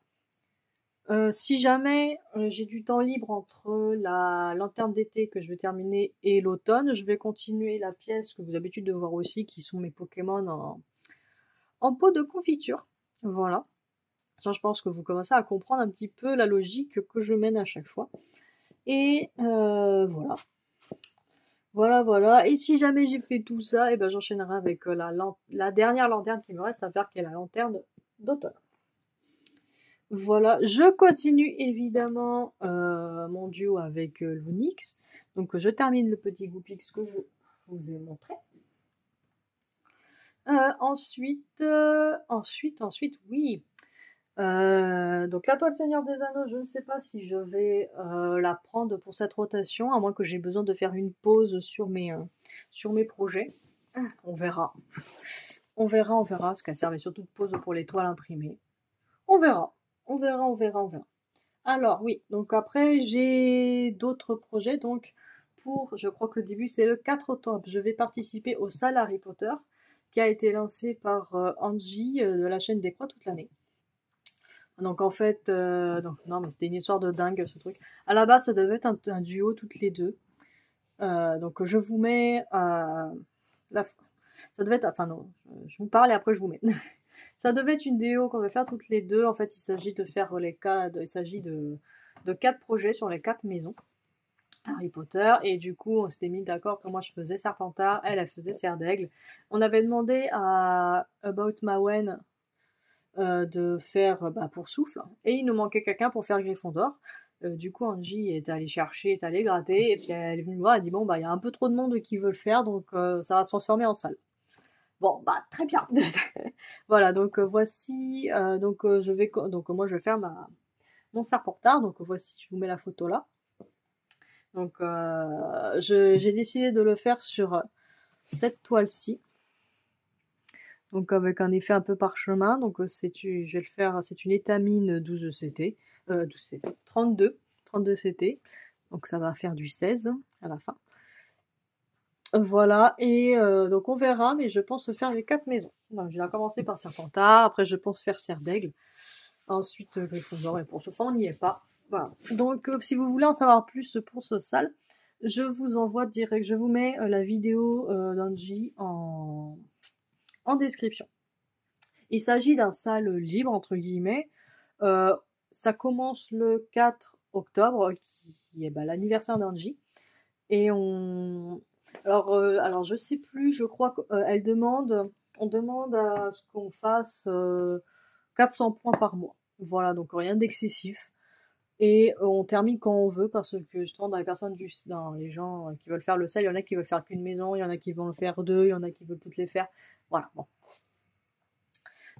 Speaker 1: Si jamais j'ai du temps libre entre la lanterne d'été que je vais terminer et l'automne, je vais continuer la pièce que vous avez l'habitude de voir aussi, qui sont mes Pokémon en pot de confiture. Voilà. Ça, je pense que vous commencez à comprendre un petit peu la logique que je mène à chaque fois. Et voilà. Voilà. Et si jamais j'ai fait tout ça, et ben j'enchaînerai avec la dernière lanterne qui me reste à faire, qui est la lanterne d'automne. Voilà, je continue évidemment mon duo avec Lunix. Donc je termine le petit Goupix que je vous ai montré. Ensuite, oui. Donc la toile Seigneur des Anneaux, je ne sais pas si je vais la prendre pour cette rotation, à moins que j'ai besoin de faire une pause sur mes projets. On verra. On verra, parce qu'elle servait surtout de pause pour les toiles imprimées. On verra. On verra. Alors oui, donc après j'ai d'autres projets, donc je crois que le début c'est le 4 octobre, je vais participer au Salles Harry Potter, qui a été lancé par Angie de la chaîne des Croix toute l'année. Donc en fait, non mais c'était une histoire de dingue ce truc. À la base ça devait être un duo toutes les deux. Donc je vous mets ça devait être, enfin non, je vous parle et après je vous mets. Ça devait être une vidéo qu'on va faire toutes les deux. En fait, il s'agit de faire il s'agit de 4 projets sur les 4 maisons Harry Potter. Et du coup, on s'était mis d'accord que moi je faisais Serpentard, elle faisait Serre d'Aigle. On avait demandé à About Mawen de faire pour Souffle. Et il nous manquait quelqu'un pour faire Gryffondor. Du coup, Angie est allée chercher, est allée gratter. Et puis elle est venue me voir, elle dit bon, il y a un peu trop de monde qui veut le faire, donc ça va se transformer en salle. Bon, très bien. Voilà, donc voici, moi je vais faire mon Serpentard, donc voici, je vous mets la photo là. Donc j'ai décidé de le faire sur cette toile-ci. Donc avec un effet un peu parchemin, donc je vais le faire, c'est une étamine 12 CT, 12 CT, 32 CT, donc ça va faire du 16 à la fin. Voilà, et donc on verra, mais je pense faire les 4 maisons. Donc, je vais commencer par Serpentard, après je pense faire Serre d'Aigle, ensuite Gryffondor, et pour ce fois on n'y est pas. Voilà. Donc si vous voulez en savoir plus pour ce salle, je vous envoie direct, je vous mets la vidéo d'Angie en description. Il s'agit d'un salle libre, entre guillemets. Ça commence le 4 octobre, qui est l'anniversaire d'Angie. Et alors je sais plus, je crois qu'on demande à ce qu'on fasse 400 points par mois. Voilà, donc rien d'excessif. Et on termine quand on veut, parce que justement dans les gens qui veulent faire le sel, il y en a qui veulent faire qu'une maison, il y en a qui vont le faire deux, il y en a qui veulent toutes les faire. Voilà, bon.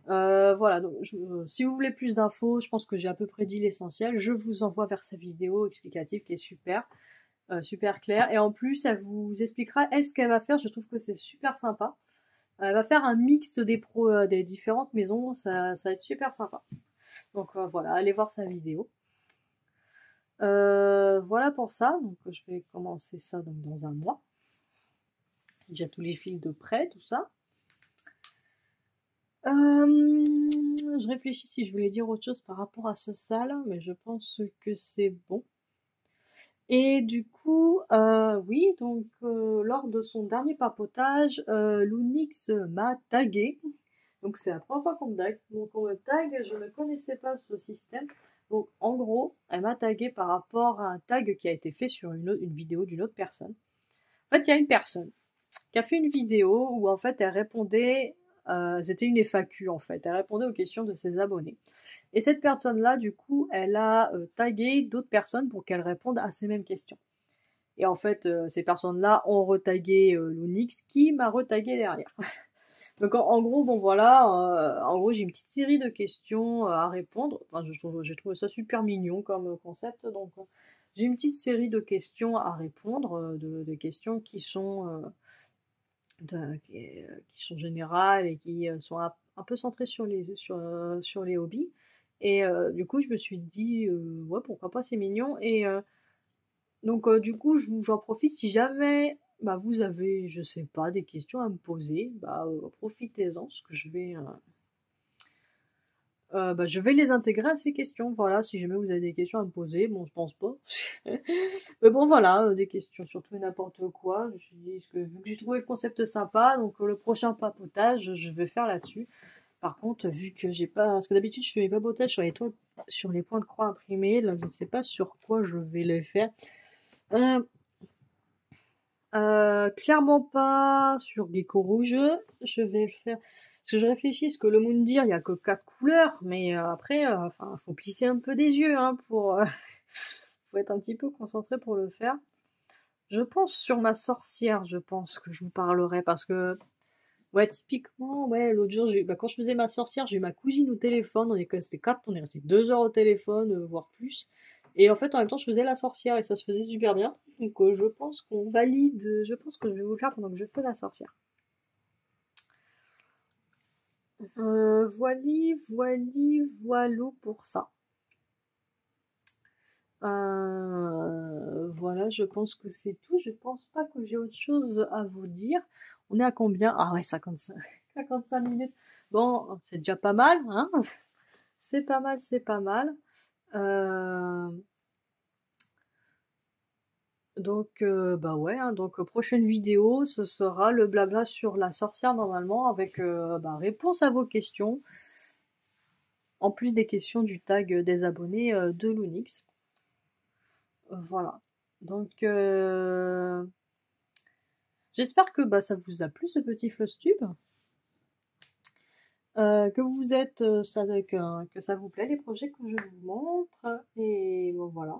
Speaker 1: Voilà, donc si vous voulez plus d'infos, je pense que j'ai à peu près dit l'essentiel. Je vous envoie vers sa vidéo explicative qui est super. Super claire. Et en plus, elle vous expliquera, elle, ce qu'elle va faire. Je trouve que c'est super sympa. Elle va faire un mixte des différentes maisons. Ça va être super sympa. Donc voilà, allez voir sa vidéo. Voilà pour ça. Donc je vais commencer ça donc, dans un mois. J'ai déjà tous les fils de prêt, tout ça. Je réfléchis si je voulais dire autre chose par rapport à ce salle, mais je pense que c'est bon. Et du coup, oui, donc lors de son dernier papotage, Lunix m'a tagué. Donc c'est la première fois qu'on me tag. Donc on me tag, je ne connaissais pas ce système. Donc en gros, elle m'a tagué par rapport à un tag qui a été fait sur une vidéo d'une autre personne. En fait, il y a une personne qui a fait une vidéo où en fait elle répondait, c'était une FAQ en fait, elle répondait aux questions de ses abonnés. Et cette personne-là, du coup, elle a tagué d'autres personnes pour qu'elles répondent à ces mêmes questions. Et en fait, ces personnes-là ont retagué Lunix qui m'a retagué derrière. Donc en gros, bon voilà, en gros j'ai une petite série de questions à répondre. Enfin, j'ai trouvé ça super mignon comme concept. Donc j'ai une petite série de questions à répondre, des questions qui sont qui sont générales et qui sont un peu centrées sur les hobbies. Et du coup, je me suis dit, ouais, pourquoi pas, c'est mignon. Et donc, du coup, j'en profite si jamais vous avez, je sais pas, des questions à me poser, profitez-en, parce que je vais les intégrer à ces questions. Voilà, si jamais vous avez des questions à me poser, bon, je pense pas. Mais bon, voilà, des questions sur tout et n'importe quoi. Je me suis dit, vu que j'ai trouvé le concept sympa, donc le prochain papotage, je vais faire là-dessus. Par contre, vu que j'ai pas, parce que d'habitude je fais mes papotages sur les points de croix imprimés, là je ne sais pas sur quoi je vais les faire. Clairement pas sur Gecko Rouge. Je vais le faire. Parce que je réfléchis, parce que le Moundir, il y a que 4 couleurs, mais après, enfin, faut plisser un peu des yeux, hein, pour, faut être un petit peu concentré pour le faire. Je pense sur ma sorcière, je pense que je vous parlerai, parce que, ouais, typiquement, ouais, l'autre jour, quand je faisais ma sorcière, j'ai eu ma cousine au téléphone, on est resté 4, on est resté 2 heures au téléphone, voire plus. Et en fait, en même temps, je faisais la sorcière et ça se faisait super bien. Donc, je pense qu'on valide, je pense que je vais vous le faire pendant que je fais la sorcière. Voilou pour ça. Voilà, je pense que c'est tout. Je pense pas que j'ai autre chose à vous dire. On est à combien? Ah ouais, 55, 55 minutes. Bon, c'est déjà pas mal, hein? C'est pas mal, c'est pas mal. Euh, donc, bah ouais, hein, donc prochaine vidéo, ce sera le blabla sur la sorcière normalement, avec réponse à vos questions, en plus des questions du tag des abonnés de l'Unix. Voilà. Donc, j'espère que ça vous a plu ce petit Flosstube, que vous êtes, que ça vous plaît les projets que je vous montre, et bon voilà.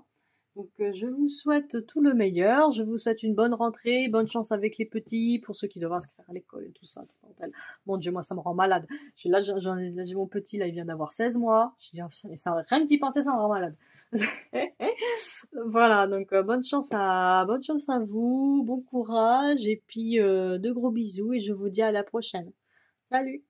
Speaker 1: Donc je vous souhaite tout le meilleur, je vous souhaite une bonne rentrée, bonne chance avec les petits, pour ceux qui doivent inscrire à l'école et tout ça. Tout bordel. Mon Dieu, moi ça me rend malade. Là, j'ai mon petit, là il vient d'avoir 16 mois, je dis, oh, ça, rien que d'y penser ça me rend malade. Voilà, donc bonne chance à vous, bon courage, et puis de gros bisous, et je vous dis à la prochaine. Salut!